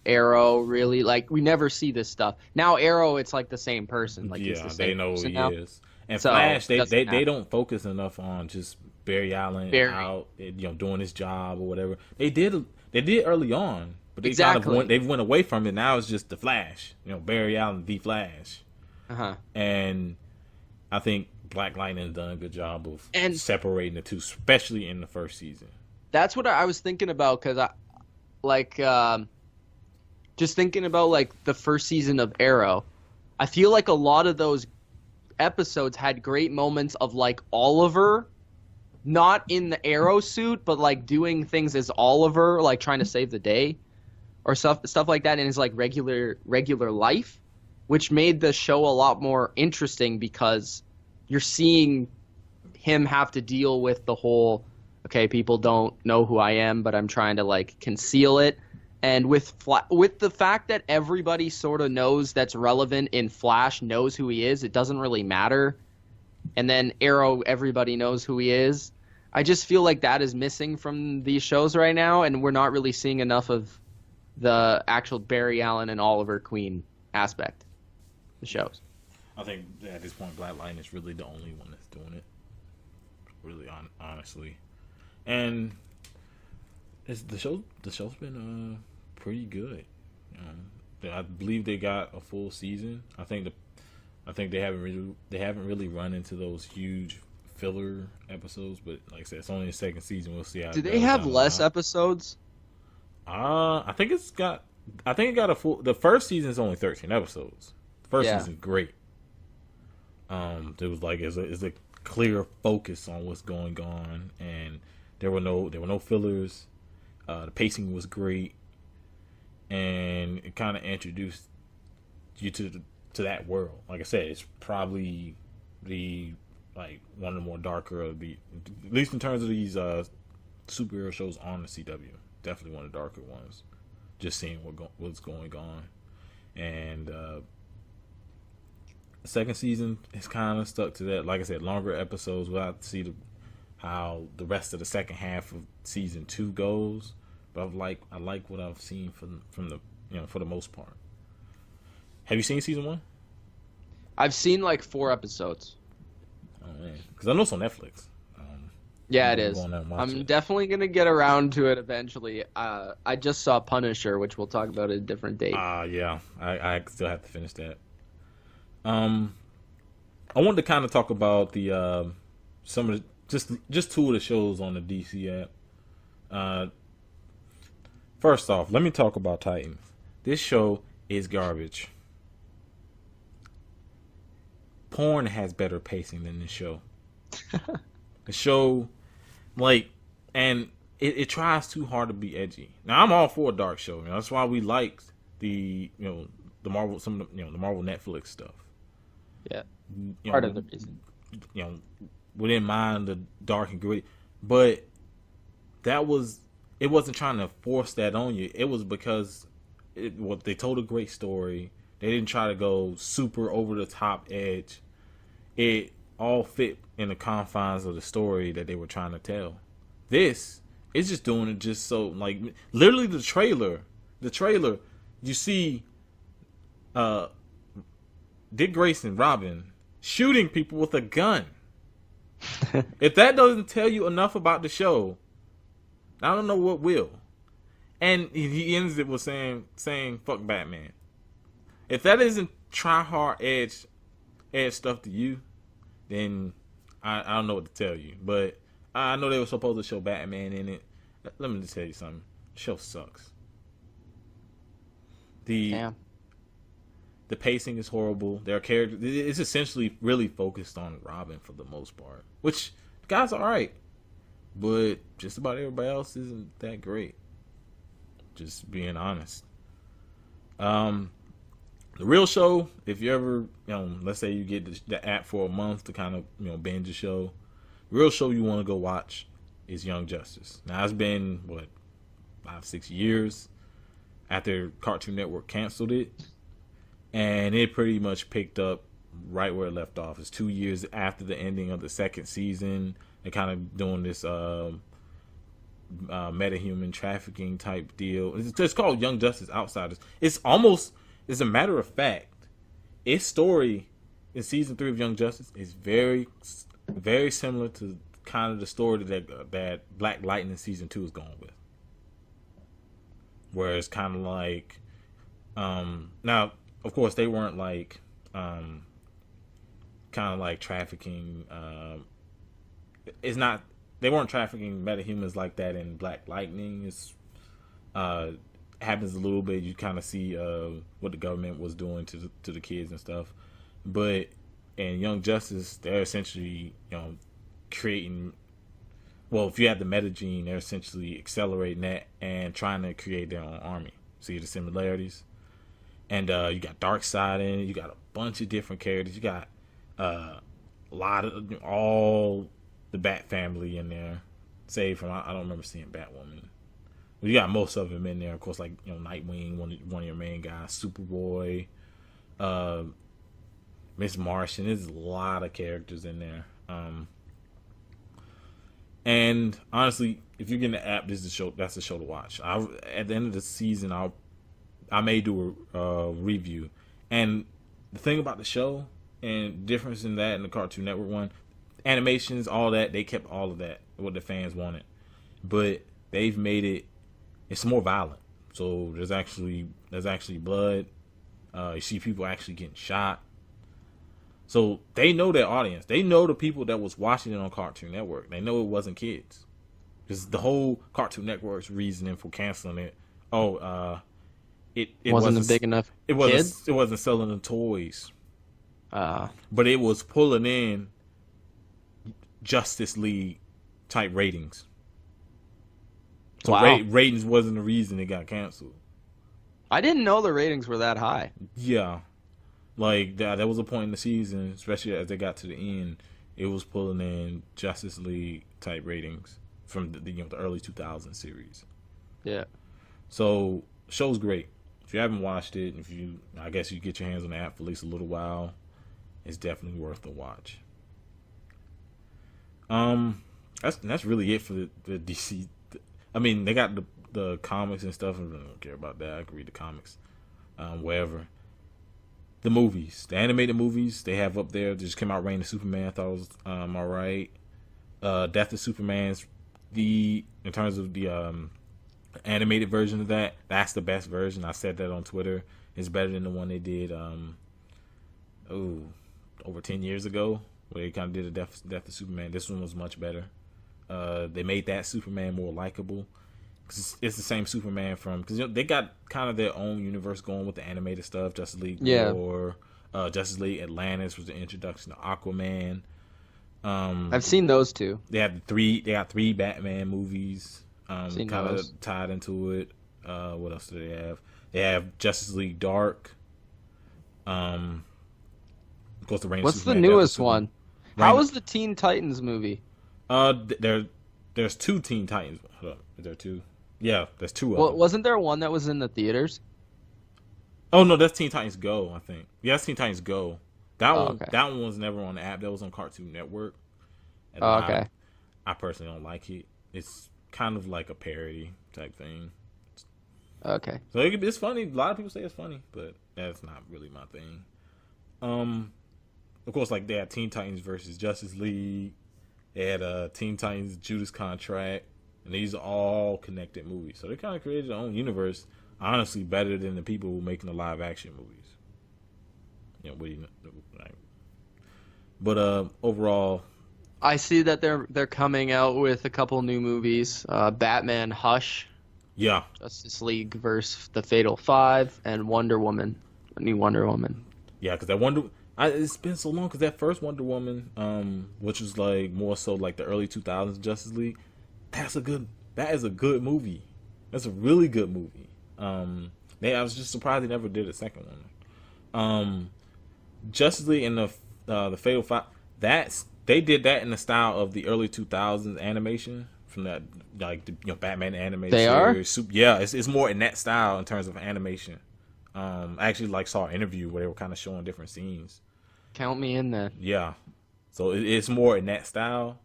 Arrow, really. Like, we never see this stuff. Now, Arrow, it's like the same person. Like, yeah, they know who he is. And so, Flash, they don't focus enough on just Barry Allen out, doing his job or whatever. They did early on, but they they went away from it. Now it's just the Flash, Barry Allen, the Flash. And I think Black Lightning done a good job of separating the two, especially in the first season. That's what I was thinking about, because just thinking about like the first season of Arrow. I feel like a lot of those episodes had great moments of like Oliver, not in the Arrow suit, but like doing things as Oliver, like trying to save the day or stuff like that in his like regular life, which made the show a lot more interesting because you're seeing him have to deal with the whole, okay, people don't know who I am, but I'm trying to like conceal it. And with the fact that everybody sort of knows that's relevant in Flash knows who he is, it doesn't really matter. And then Arrow, everybody knows who he is. I just feel like that is missing from these shows right now, and we're not really seeing enough of the actual Barry Allen and Oliver Queen aspect of the shows. I think at this point, Black Lightning is really the only one that's doing it. Really, honestly, and the show's been pretty good. I believe they got a full season. I think they haven't really run into those huge filler episodes, but like I said, it's only the second season. We'll see how. Do they have less episodes? I think it got a full. The first season is only 13 episodes. The first season great. It was like it's a clear focus on what's going on, and there were no fillers. The pacing was great, and it kind of introduced you to that world. Like I said, it's probably one of the more darker of the, at least in terms of these superhero shows on the CW. Definitely one of the darker ones. Just seeing what's going on, and the second season is kind of stuck to that. Like I said, longer episodes. We'll have to see how the rest of the second half of season 2 goes. But I like what I've seen from the for the most part. Have you seen season 1? I've seen like 4 episodes. Oh man, because I know it's on Netflix. Yeah, it is. I'm definitely gonna get around to it eventually. I just saw Punisher, which we'll talk about at a different date. Yeah, I still have to finish that. I wanted to kind of talk about the some of the, just 2 of the shows on the DC app. First off, let me talk about Titans. This show is garbage. Porn has better pacing than this show. The show, and it tries too hard to be edgy. Now I'm all for a dark show. That's why we liked the the Marvel, some of the the Marvel Netflix stuff. Yeah, part of the reason. We didn't mind the dark and gritty, but it wasn't trying to force that on you. It was because they told a great story. They didn't try to go super over the top edge. It all fit in the confines of the story that they were trying to tell. This is just doing it just so, like, literally the trailer, you see Dick Grayson, Robin, shooting people with a gun. If that doesn't tell you enough about the show, I don't know what will. And he ends it with saying fuck Batman. If that isn't try hard edge stuff to you, then I don't know what to tell you. But I know they were supposed to show Batman in it. Let me just tell you something. The show sucks. The pacing is horrible. Their character, it's essentially really focused on Robin for the most part, which the guy's all right, but just about everybody else isn't that great. Just being honest. The real show, if you ever, let's say you get the app for a month to kind of, binge a show, the real show you want to go watch is Young Justice. Now, it's been, 5-6 years after Cartoon Network canceled it, and it pretty much picked up right where it left off. It's 2 years after the ending of the second season. They're kind of doing this metahuman trafficking type deal. It's called Young Justice Outsiders. It's almost, as a matter of fact, its story in season 3 of Young Justice is very, very similar to kind of the story that Black Lightning season 2 is going with. Where it's kind of like, now, of course, they weren't like, kind of like trafficking. It's not. They weren't trafficking metahumans like that in Black Lightning. It's happens a little bit. You kind of see what the government was doing to the kids and stuff. But in Young Justice, they're essentially creating. Well, if you have the meta gene, they're essentially accelerating that and trying to create their own army. See the similarities, And you got Darkseid in it. You got a bunch of different characters. You got a lot of all the Bat family in there. Save from I don't remember seeing Batwoman. Well, you got most of them in there. Of course, like Nightwing, one of your main guys, Superboy, Miss Martian. There's a lot of characters in there. And honestly, if you're getting the app, this is the show. That's the show to watch. At the end of the season, I may do a review. And the thing about the show and difference in that and the Cartoon Network one, animations, all that, they kept all of that what the fans wanted, but they've made it's more violent. So there's actually blood. You see people actually getting shot. So they know their audience. They know the people that was watching it on Cartoon Network. They know it wasn't kids. Because the whole Cartoon Network's reasoning for canceling it, it wasn't big enough. It wasn't selling the toys. But it was pulling in Justice League type ratings. So ratings wasn't the reason it got canceled. I didn't know the ratings were that high. Yeah. Like, that was a point in the season, especially as they got to the end, it was pulling in Justice League type ratings from the early 2000 series. Yeah. So, show's great. If you haven't watched it, I guess you get your hands on the app for at least a little while, it's definitely worth the watch. That's really it for the DC. I mean, they got the comics and stuff. I don't care about that. I can read the comics, wherever. The movies, the animated movies, they have up there. They just came out. Reign of Superman, I thought it was all right. Death of Superman's in terms of the animated version of that's the best version. I said that on Twitter. It's better than the one they did over 10 years ago, where they kind of did a Death of Superman. This one was much better. They made that Superman more likable. It's the same Superman because they got kind of their own universe going with the animated stuff. Justice League War, Justice League Atlantis was the introduction to Aquaman. I've seen those two. They got three Batman movies, kind of tied into it. What else do they have? They have Justice League Dark. Of course, the Reign of Superman. What's the newest one? How was the Teen Titans movie? There's two Teen Titans. Hold up, is there two? Yeah, there's two of them. Wasn't there one that was in the theaters? Oh no, that's Teen Titans Go, I think. Yeah, that's Teen Titans Go. That one was never on the app. That was on Cartoon Network. And okay. I personally don't like it. It's kind of like a parody type thing. Okay. So it's funny. A lot of people say it's funny, but that's not really my thing. Of course, like they had Teen Titans versus Justice League. They had Teen Titans Judas Contract. And these are all connected movies. So they kind of created their own universe, honestly, better than the people who are making the live action movies. But overall, I see that they're coming out with a couple new movies. Batman Hush. Yeah. Justice League versus the Fatal Five, and Wonder Woman. A new Wonder Woman. Yeah, because it's been so long, because that first Wonder Woman, which was like more so like the early 2000s Justice League, that is a good movie. That's a really good movie. I was just surprised they never did a second one. Justice League and the Fatal Five, they did that in the style of the early 2000s animation from that, like the Batman animated series. It's more in that style in terms of animation. I actually saw an interview where they were kind of showing different scenes. Count me in then. Yeah, so it's more in that style.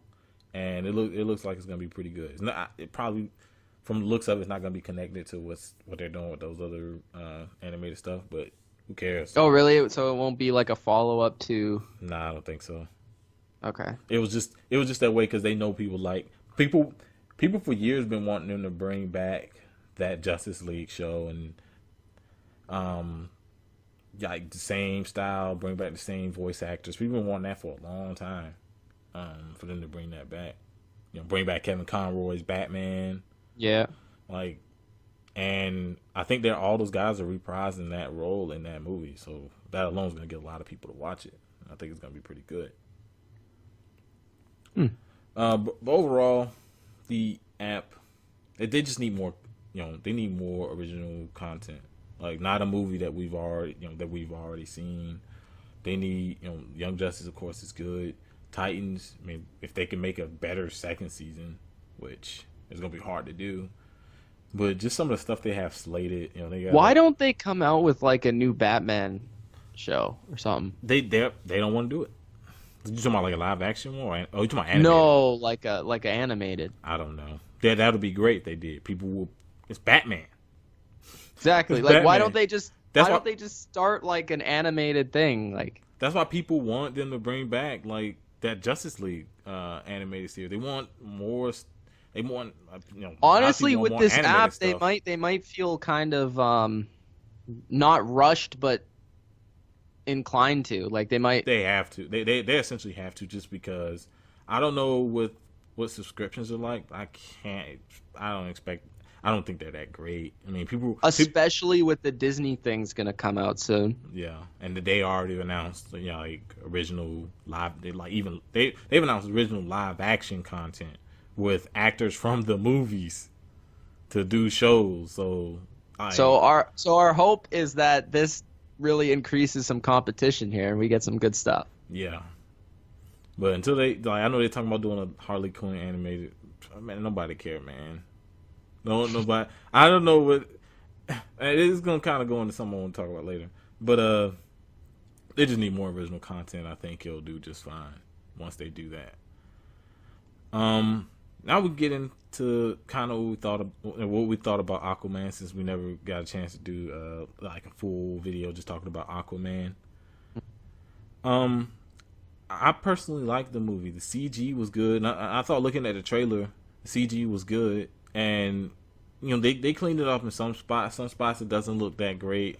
And it looks like it's gonna be pretty good. It probably, from the looks of it, it's not gonna be connected to what they're doing with those other animated stuff. But who cares? Oh, really? So it won't be like a follow up to? Nah, I don't think so. Okay. It was just that way because they know people for years been wanting them to bring back that Justice League show and like the same style, bring back the same voice actors. People been wanting that for a long time. For them to bring that back, bring back Kevin Conroy's Batman. Yeah. And I think all those guys are reprising that role in that movie. So that alone is going to get a lot of people to watch it. I think it's going to be pretty good. But overall, the app, they just need more, they need more original content. Like, not a movie that we've already seen. They need, Young Justice, of course, is good. Titans, I mean, if they can make a better second season, which is gonna be hard to do, but just some of the stuff they have slated, they got. Why don't they come out with like a new Batman show or something? They don't want to do it. You talking about like a live action one? You talking about animated? No, like a animated. I don't know. That would be great if they did. People will. It's Batman. Exactly. It's like, Batman. why don't they just Don't they just start like an animated thing? Like, that's why people want them to bring back like that Justice League animated series. They want more. They want honestly, with this app, stuff. they might feel kind of not rushed, but inclined to. Like, they might. They have to. They essentially have to, just because I don't know what subscriptions are like. I don't think they're that great. I mean, especially with the Disney thing's gonna come out soon. Yeah, and they already announced, like original live. They've announced original live action content with actors from the movies to do shows. So our hope is that this really increases some competition here, and we get some good stuff. Yeah, but until I know they're talking about doing a Harley Quinn animated. Man, nobody care, man. No, nobody. I don't know what. It is gonna kind of go into something I want to talk about later, but they just need more original content. I think it'll do just fine once they do that. Now we get into kind of what we thought about Aquaman, since we never got a chance to do like a full video just talking about Aquaman. I personally liked the movie. The CG was good. And I thought, looking at the trailer, the CG was good. And they cleaned it up in some spots. Some spots it doesn't look that great,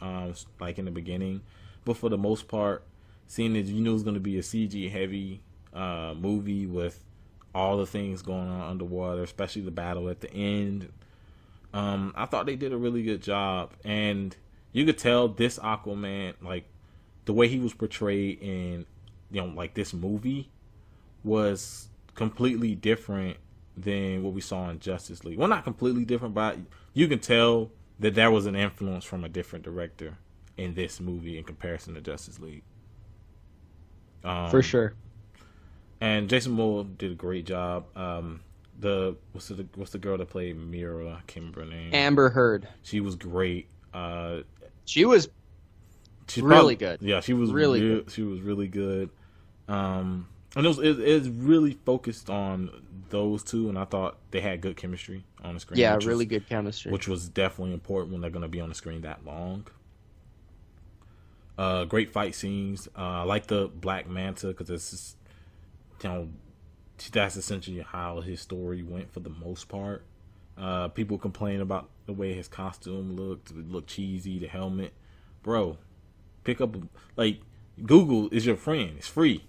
like in the beginning. But for the most part, seeing that it was going to be a CG heavy movie with all the things going on underwater, especially the battle at the end, I thought they did a really good job. And you could tell this Aquaman, like the way he was portrayed in like this movie, was completely different than what we saw in Justice League. Well, not completely different, but you can tell that there was an influence from a different director in this movie in comparison to Justice League. For sure. And Jason Momoa did a great job. What's the girl that played Mira? I can't remember her name. Amber Heard. She was great. She's really good. Yeah, she was really good. She was really good. And it's really focused on those two, and I thought they had good chemistry on the screen. Yeah, really good chemistry. Which was definitely important when they're going to be on the screen that long. Great fight scenes. I like the Black Manta, because it's just, that's essentially how his story went for the most part. People complain about the way his costume looked. It looked cheesy, the helmet. Bro, pick up, Google is your friend. It's free.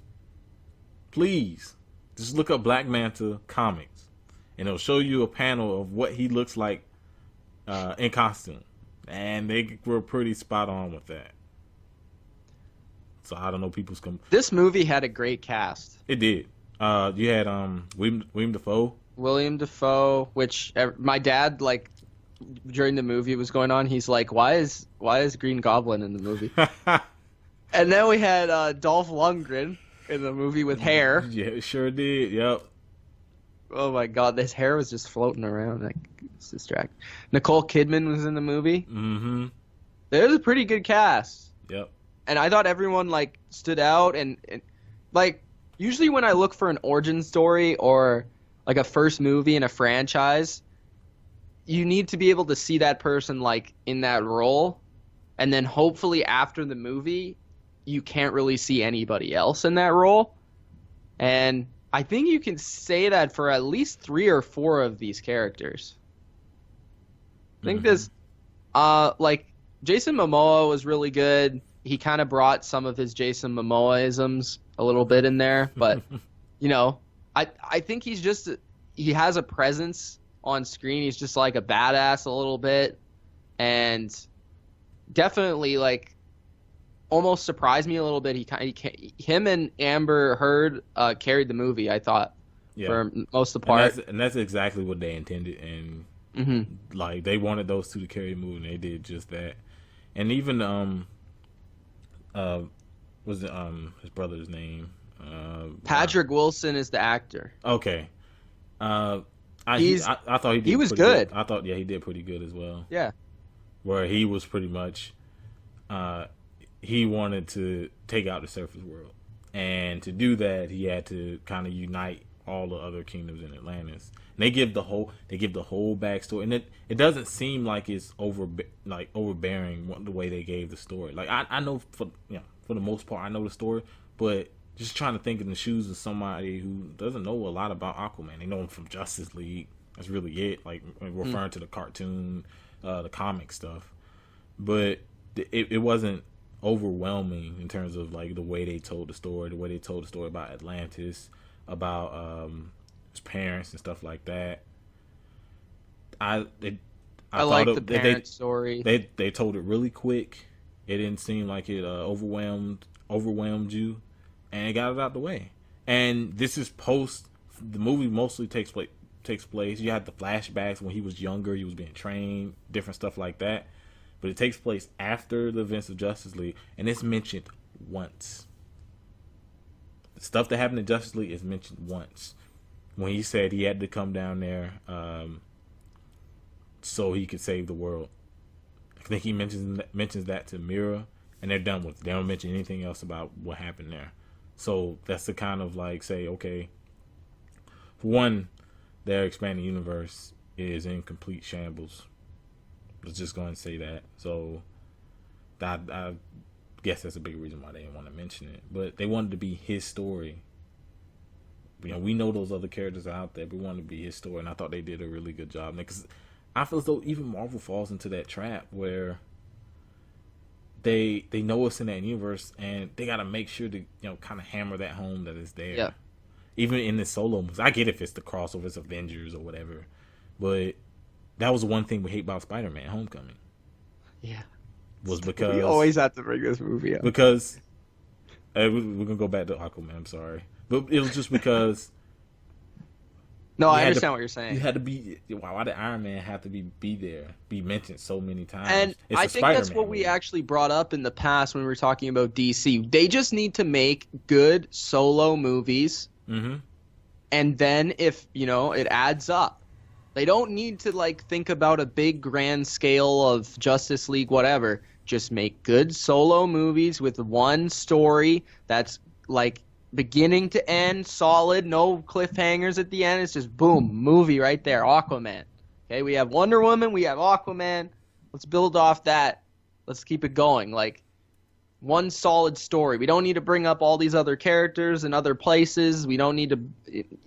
Please, just look up Black Manta comics, and it'll show you a panel of what he looks like in costume. And they were pretty spot on with that. So I don't know people's... This movie had a great cast. It did. You had William Dafoe. William Dafoe, which my dad, during the movie was going on, he's like, why is Green Goblin in the movie? And then we had Dolph Lundgren in the movie with hair. Yeah, it sure did. Yep. Oh my God, this hair was just floating around. It's distracting. Nicole Kidman was in the movie. Mm-hmm. There's a pretty good cast. Yep. And I thought everyone stood out, and usually when I look for an origin story or a first movie in a franchise, you need to be able to see that person in that role, and then hopefully after the movie you can't really see anybody else in that role. And I think you can say that for at least 3 or 4 of these characters. I think this Jason Momoa was really good. He kind of brought some of his Jason Momoa-isms a little bit in there, but I think he has a presence on screen. He's just a badass a little bit, and definitely almost surprised me a little bit. Him and Amber Heard carried the movie, I thought, for most of the part. And that's exactly what they intended, and they wanted those two to carry the movie, and they did just that. And even was it his brother's name? Patrick Wilson is the actor. Okay. I thought he did. He was pretty good. I thought he did pretty good as well. Yeah. Where he was pretty much, he wanted to take out the surface world, and to do that, he had to kind of unite all the other kingdoms in Atlantis. And they give the whole backstory, and it doesn't seem like it's overbearing the way they gave the story. Like I know for the most part I know the story, but just trying to think in the shoes of somebody who doesn't know a lot about Aquaman. They know him from Justice League. That's really it. Like referring to the cartoon, the comic stuff, but it wasn't overwhelming in terms of like the way they told the story about Atlantis, about his parents and stuff like that. I like the parent story. They told it really quick. It didn't seem like it overwhelmed you, and it got it out the way. And this is post the movie mostly takes place. You had the flashbacks when he was younger, he was being trained, different stuff like that. But it takes place after the events of Justice League, and it's mentioned once. The stuff that happened in Justice League is mentioned once. When he said he had to come down there so he could save the world. I think he mentions that to Mira, and they're done with it. They don't mention anything else about what happened there. So that's the kind of like say, okay, for one, their expanding universe is in complete shambles. Let's just go and say that. So I guess that's a big reason why they didn't want to mention it. But they wanted to be his story. We know those other characters are out there, but we wanted to be his story, and I thought they did a really good job. Because I feel as though even Marvel falls into that trap where they know it's in that universe, and they got to make sure to kind of hammer that home that it's there. Yeah. Even in the solo movies, I get if it's the crossover, it's Avengers or whatever, but that was one thing we hate about Spider-Man: Homecoming. Yeah, was because we always have to bring this movie up because we're gonna go back to Aquaman. I'm sorry, but it was just because. No, I understand what you're saying. You had to be. Why did Iron Man have to be there, be mentioned so many times? And it's I think that's what we actually brought up in the past when we were talking about DC. They just need to make good solo movies, and then if it adds up. They don't need to think about a big grand scale of Justice League, whatever. Just make good solo movies with one story that's beginning to end, solid, no cliffhangers at the end. It's just boom, movie right there, Aquaman. Okay, we have Wonder Woman, we have Aquaman. Let's build off that. Let's keep it going. One solid story. We don't need to bring up all these other characters and other places. We don't need to.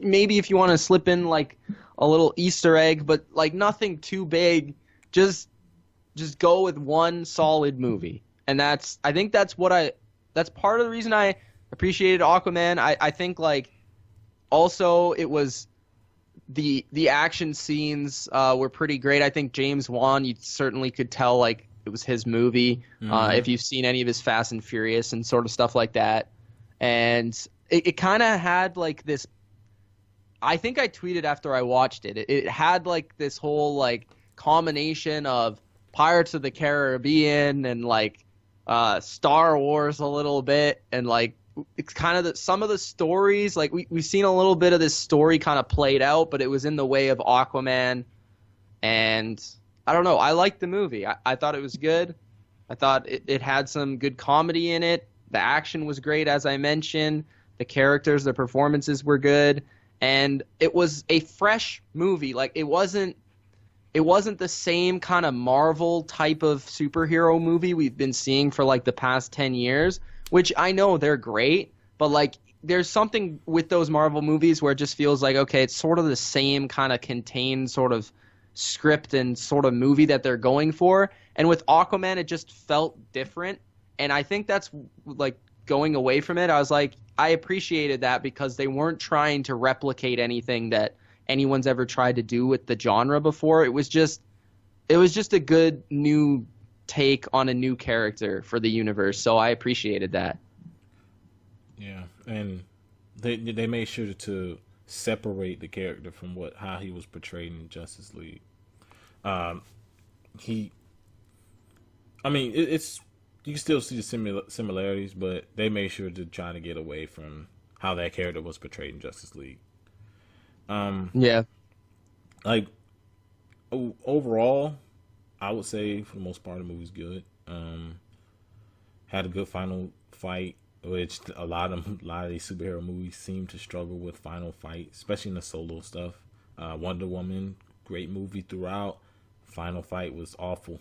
Maybe if you want to slip in a little Easter egg, but nothing too big. Just go with one solid movie, and I think that's part of the reason I appreciated Aquaman. I think also it was the action scenes were pretty great. I think James Wan, you certainly could tell it was his movie. If you've seen any of his Fast and Furious and sort of stuff like that, and it kind of had this. I think I tweeted after I watched it. It had this whole combination of Pirates of the Caribbean and Star Wars a little bit, and it's kind of some of the stories we've seen a little bit of this story kind of played out, but it was in the way of Aquaman, and I don't know. I liked the movie. I thought it was good. I thought it had some good comedy in it. The action was great, as I mentioned. The characters, the performances were good. And it was a fresh movie. It wasn't the same kind of Marvel type of superhero movie we've been seeing for the past 10 years, which I know they're great, but there's something with those Marvel movies where it just feels okay, it's sort of the same kind of contained sort of script and sort of movie that they're going for. And with Aquaman, it just felt different. And I think that's going away from it. I was I appreciated that because they weren't trying to replicate anything that anyone's ever tried to do with the genre before. It was just a good new take on a new character for the universe. So I appreciated that. Yeah, and they made sure to separate the character from how he was portrayed in Justice League. I mean, it's you can still see the similarities, but they made sure to try to get away from how that character was portrayed in Justice League. Yeah. Like overall, I would say for the most part the movie's good. Had a good final fight, which a lot of these superhero movies seem to struggle with final fight, especially in the solo stuff. Wonder Woman, great movie throughout. Final fight was awful.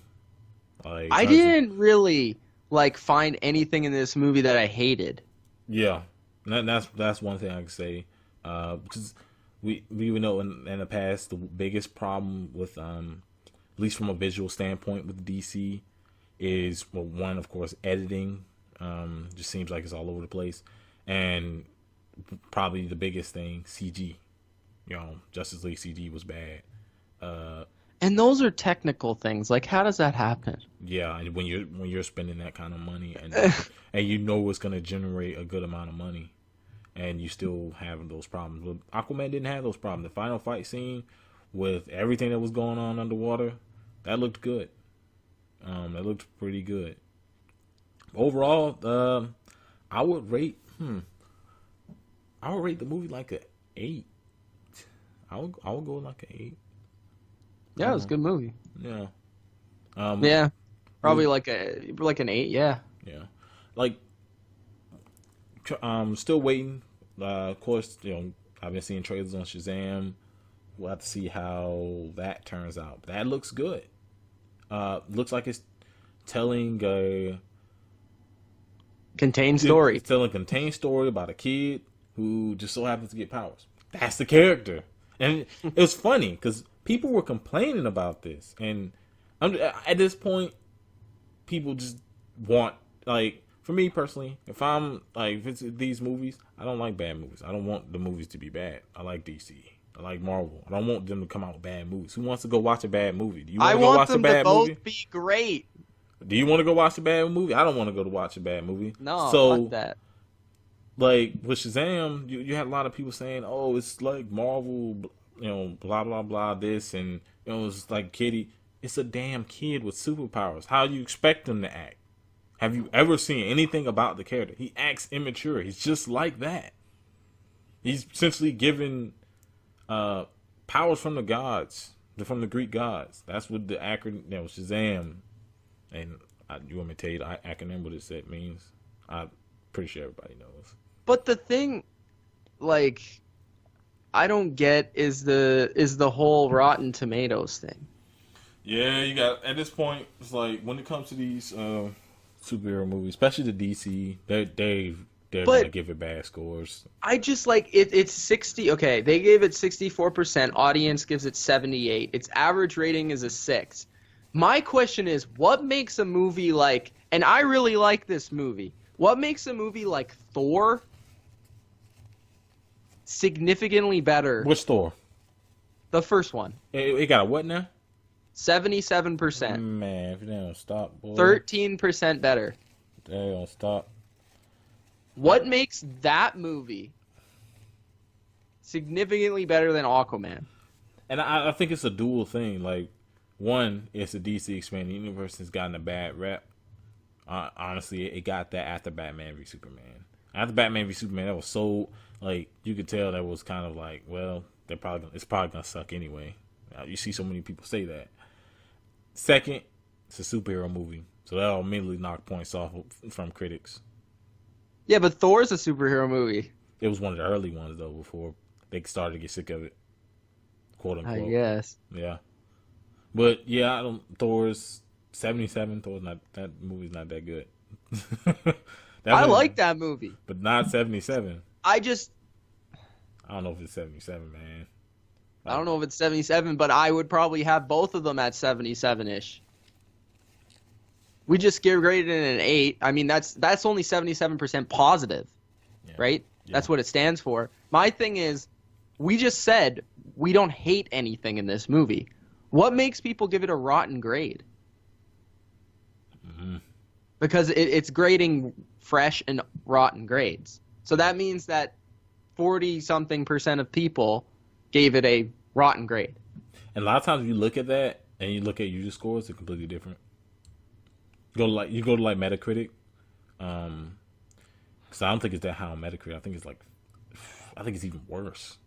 Like, I didn't really like find anything in this movie that I hated. Yeah, that's one thing I can say. Because we even know in the past the biggest problem with at least from a visual standpoint with DC is, well, one, of course, editing. Just seems like it's all over the place, and probably the biggest thing, CG. You know, Justice League CG was bad. And those are technical things. Like, how does that happen? Yeah, and when you're spending that kind of money and and you know it's gonna generate a good amount of money, and you still have those problems. But Aquaman didn't have those problems. The final fight scene with everything that was going on underwater, that looked good. That looked pretty good. Overall, I would rate the movie like a 8. I would go like an 8. Yeah, it was a good movie. Yeah. Yeah, probably like an 8. Yeah. Yeah. Like, still waiting. Of course, you know, I've been seeing trailers on Shazam. We'll have to see how that turns out. That looks good. Looks like it's telling a contained story. It's telling a contained story about a kid who just so happens to get powers. That's the character. And it was funny because people were complaining about this. And at this point, people just want, like, for me personally, if I'm, like, if it's these movies, I don't like bad movies. I don't want the movies to be bad. I like DC. I like Marvel. I don't want them to come out with bad movies. Who wants to go watch a bad movie? Do you want to go watch a bad movie? I want them to both be great. Do you want to go watch a bad movie? I don't want to go to watch a bad movie. No, so, fuck that. Like, with Shazam, you had a lot of people saying, oh, it's like Marvel, you know, blah, blah, blah, this, and, you know, it's like kiddie. It's a damn kid with superpowers. How do you expect him to act? Have you ever seen anything about the character? He acts immature. He's just like that. He's essentially given powers from the gods, from the Greek gods. That's what the acronym, you know, Shazam. And you want me to tell you the acronym what it means? I'm pretty sure everybody knows. But the thing, like, I don't get is the whole Rotten Tomatoes thing. Yeah, you got, at this point, it's like when it comes to these superhero movies, especially the DC, they're gonna give it bad scores. I just like it's 60. Okay, they gave it 64%. Audience gives it 78. Its average rating is a 6. My question is, what makes a movie like? And I really like this movie. What makes a movie like Thor significantly better? Which Thor? The first one. It got a what now? 77%. Man, if they don't stop, boy. 13% better. They don't stop. What makes that movie significantly better than Aquaman? And I think it's a dual thing. Like, one, it's a DC expanded universe that's gotten a bad rep. Honestly, it got that after Batman v Superman. After Batman v Superman, that was so, like, you could tell that was kind of like, well, it's probably gonna suck anyway. You see so many people say that. Second, it's a superhero movie, so that'll immediately knock points off from critics. Yeah, but Thor's a superhero movie. It was one of the early ones though, before they started to get sick of it, quote unquote. I guess. Yeah, but yeah, Thor's 77. Thor's not, that movie's not that good. I like that movie, but not 77. I don't know if it's 77, man. I don't know if it's 77, but I would probably have both of them at 77-ish. We just graded it an 8. I mean, that's only 77% positive, yeah. Right? Yeah. That's what it stands for. My thing is, we just said we don't hate anything in this movie. What makes people give it a rotten grade? Mm-hmm. Because it's grading fresh and rotten grades. So that means that 40-something% of people gave it a rotten grade. And a lot of times you look at that and you look at user scores, they're completely different. go to Metacritic, because I don't think it's that high on Metacritic. I think it's even worse.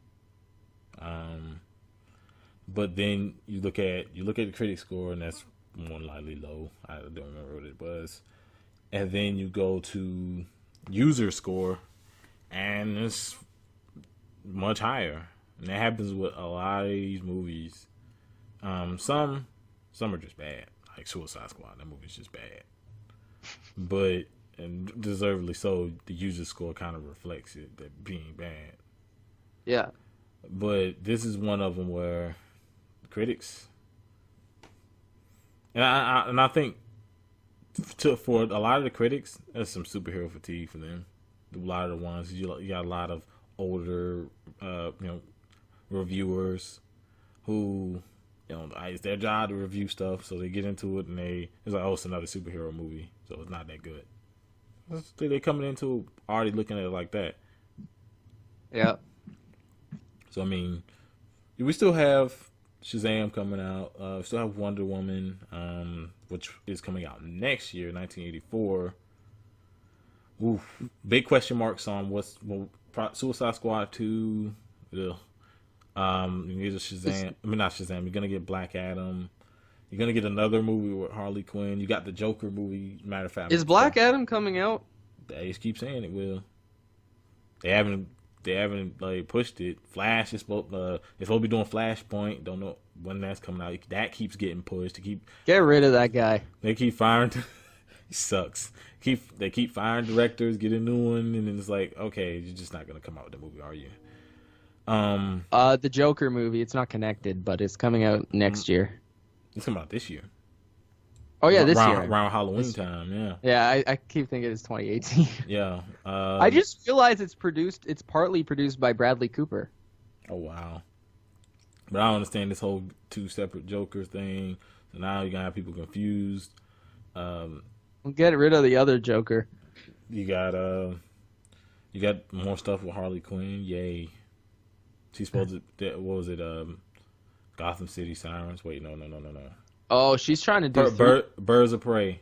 But then you look at the critic score, and that's more likely low. I don't remember what it was. And then you go to user score, and it's much higher. And that happens with a lot of these movies. Some are just bad, like Suicide Squad. That movie's just bad, but and deservedly so. The user score kind of reflects it, that being bad. Yeah. But this is one of them where the critics, and I think for a lot of the critics, there's some superhero fatigue for them. A lot of the ones you got a lot of older, reviewers who, it's their job to review stuff, so they get into it and it's like, oh, it's another superhero movie, so it's not that good. They coming into already looking at it like that. Yeah. So I mean, we still have Shazam coming out. We still have Wonder Woman, which is coming out next year, 1984. Oof. Big question marks on Suicide Squad 2. Ugh. You get Shazam. I mean, not Shazam. You're gonna get Black Adam. You're gonna get another movie with Harley Quinn. You got the Joker movie. Matter of fact, is Black Adam coming out? They just keep saying it will. They haven't like pushed it. Flash is supposed to be doing Flashpoint. Don't know when that's coming out. That keeps getting pushed. Get rid of that guy. They keep firing. He sucks. They keep firing directors, get a new one, and then it's like, okay, you're just not gonna come out with the movie, are you? The Joker movie. It's not connected, but it's coming out next year. It's coming out this year. Oh yeah, this year around Halloween time. Yeah. Yeah, I keep thinking it's 2018. Yeah. I just realized it's partly produced by Bradley Cooper. Oh wow. But I don't understand this whole two separate Joker thing. So now you're gonna have people confused. Get rid of the other Joker. You got more stuff with Harley Quinn. Yay. She's supposed to. What was it? Gotham City Sirens. Wait, no. Oh, she's trying to do Birds of Prey.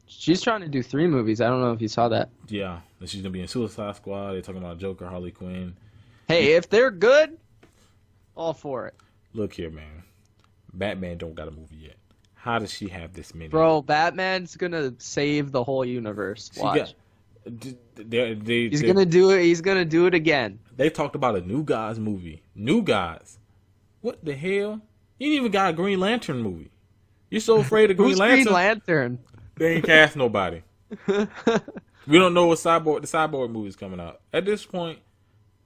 She's trying to do 3 movies. I don't know if you saw that. Yeah, and she's gonna be in Suicide Squad. They're talking about Joker, Harley Quinn. Hey, if they're good, all for it. Look here, man. Batman don't got a movie yet. How does she have this many? Bro, Batman's gonna save the whole universe. Watch. He's gonna do it. He's gonna do it again. They talked about a New Gods movie. New Gods. What the hell? You ain't even got a Green Lantern movie. You're so afraid of Green Lantern. Green Lantern? They ain't cast nobody. We don't know what the Cyborg movie's coming out. At this point,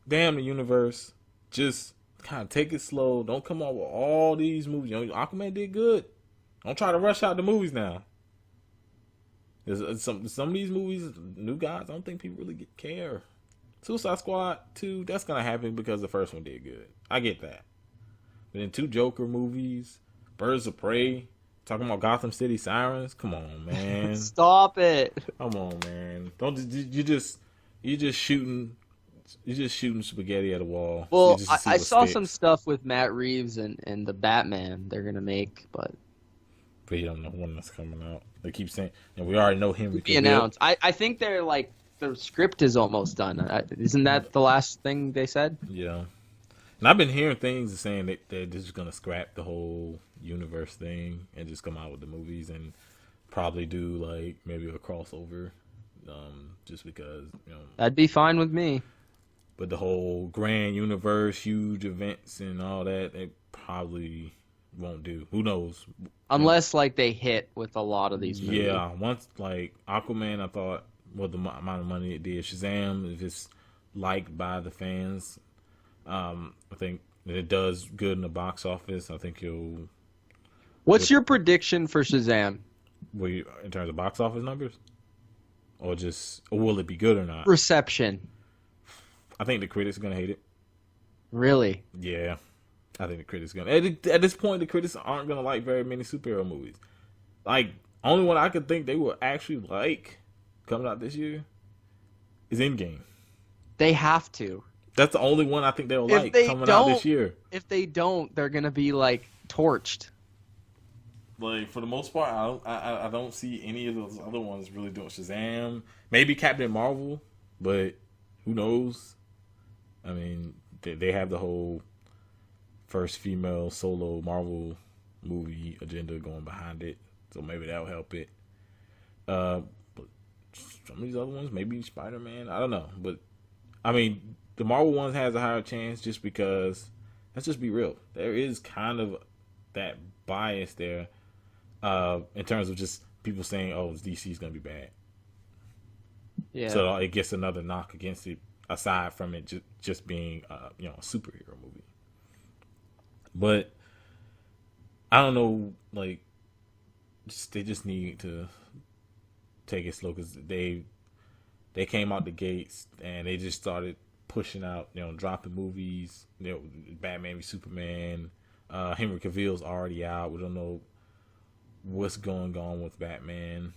damn the universe. Just kind of take it slow. Don't come out with all these movies. Aquaman did good. Don't try to rush out the movies now. There's some of these movies, New Gods, I don't think people really care. Suicide Squad 2, that's going to happen because the first one did good. I get that. But then 2 Joker movies, Birds of Prey, talking about Gotham City Sirens. Come on, man. Stop it. Come on, man. You just shooting spaghetti at a wall. Well, I saw some stuff with Matt Reeves and the Batman they're gonna make, but you don't know when that's coming out. They keep saying, and we already know him. Be announced. I think they're like the script is almost done. Isn't that the last thing they said? Yeah. And I've been hearing things saying that they're just gonna scrap the whole universe thing and just come out with the movies and probably do like maybe a crossover, just because that'd be fine with me. But the whole grand universe, huge events and all that, they probably won't do. Who knows? Unless like they hit with a lot of these movies. Yeah, once like Aquaman, I thought the amount of money it did. Shazam, if it's liked by the fans, I think it does good in the box office. I think you'll. What's your prediction for Shazam? In terms of box office numbers, or will it be good or not? Reception. I think the critics are gonna hate it. Really? Yeah, I think the critics are gonna. At this point, the critics aren't gonna like very many superhero movies. Like, only one I could think they will actually like coming out this year is Endgame. They have to. That's the only one I think they'll like coming out this year. If they don't, they're gonna be like torched. like for the most part, I don't see any of those other ones really doing Shazam. Maybe Captain Marvel, but who knows? I mean, they have the whole first female solo Marvel movie agenda going behind it, so maybe that'll help it. But some of these other ones, maybe Spider-Man, I don't know. But I mean, the Marvel ones has a higher chance just because, let's just be real, there is kind of that bias there in terms of just people saying, oh, DC is going to be bad. Yeah. So it gets another knock against it, aside from it just being a superhero movie. But I don't know, like, they just need to take it slow because they came out the gates and they just started pushing out, dropping movies. Batman v Superman. Henry Cavill's already out. We don't know what's going on with Batman.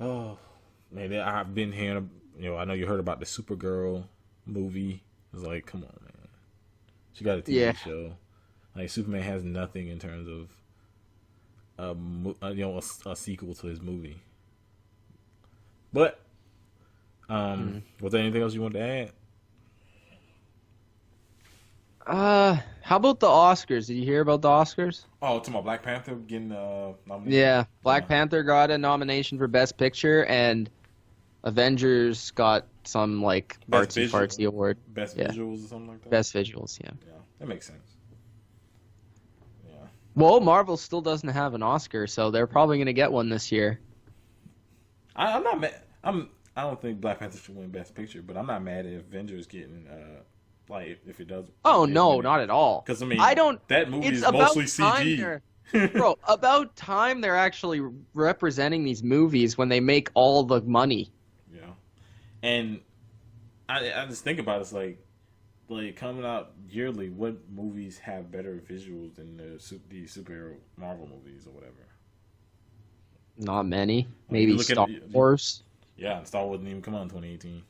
Oh man, I've been hearing. I know you heard about the Supergirl movie. It's like, come on, man. She got a TV show. Like, Superman has nothing in terms of a sequel to his movie. But was there anything else you wanted to add? How about the Oscars? Did you hear about the Oscars? Oh, to my Black Panther getting nominated. Yeah, Black Panther got a nomination for Best Picture, and Avengers got some like artsy award. Best visuals or something like that. Best visuals, yeah. Yeah, that makes sense. Yeah. Well, Marvel still doesn't have an Oscar, so they're probably going to get one this year. I'm not mad. I don't think Black Panther should win Best Picture, but I'm not mad at Avengers getting like if it does. Oh no, not at all. Because I mean, that movie it's is mostly CG. Bro, about time they're actually representing these movies when they make all the money. Yeah, and I just think about it, it's like coming out yearly. What movies have better visuals than the superhero Marvel movies or whatever? Not many. Maybe Star Wars. Yeah, and Star Wars didn't even come out in 2018.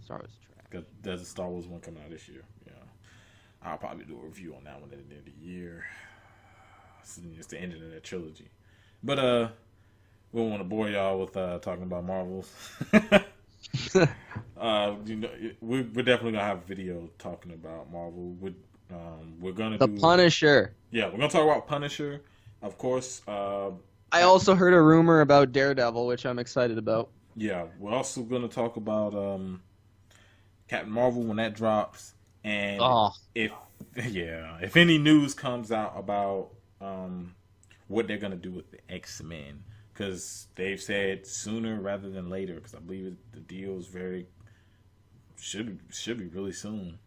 Star Wars trash. Because there's a Star Wars one coming out this year. Yeah, I'll probably do a review on that one at the end of the year. It's the ending of that trilogy. But we don't want to bore y'all with talking about Marvels. We're definitely gonna have a video talking about Marvel. We're gonna do Punisher. Yeah, we're gonna talk about Punisher, of course. I also heard a rumor about Daredevil, which I'm excited about. Yeah, we're also gonna talk about Captain Marvel when that drops, and if any news comes out about what they're gonna do with the X-Men, because they've said sooner rather than later, because I believe the deal is should be really soon.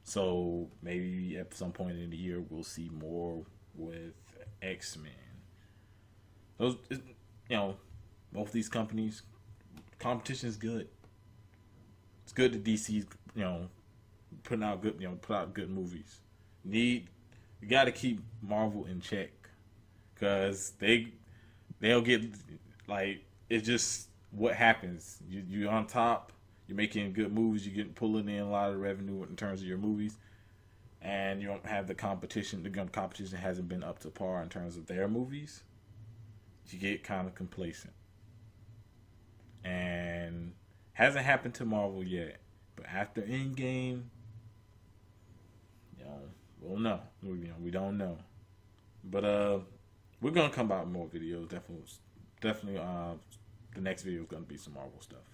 So maybe at some point in the year we'll see more with X-Men. Those, both these companies, competition is good. It's good that DC's, put out good movies. You got to keep Marvel in check, because they'll get, like, it's just what happens. You're on top. You're making good movies. You're pulling in a lot of revenue in terms of your movies, and you don't have the competition. The competition hasn't been up to par in terms of their movies. You get kind of complacent, and hasn't happened to Marvel yet. But after Endgame, we'll know. We don't know. But we're gonna come out with more videos. Definitely. The next video is gonna be some Marvel stuff.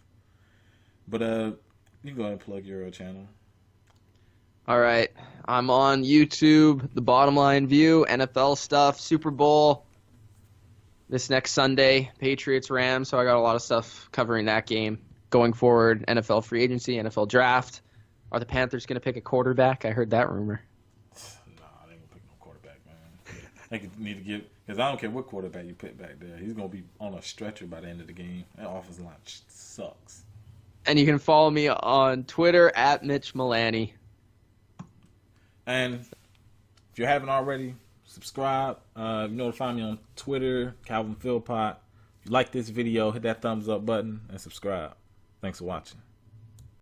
But you can go ahead and plug your channel. All right, I'm on YouTube. The Bottom Line View, NFL stuff, Super Bowl. This next Sunday, Patriots, Rams. So I got a lot of stuff covering that game. Going forward, NFL free agency, NFL draft. Are the Panthers going to pick a quarterback? I heard that rumor. Nah, they ain't going to pick no quarterback, man. They need to get, because I don't care what quarterback you put back there. He's going to be on a stretcher by the end of the game. That offensive line sucks. And you can follow me on Twitter at Mitch Milani. And if you haven't already, subscribe. Notify me on Twitter, Calvin Philpott. If you like this video, hit that thumbs up button and subscribe. Thanks for watching.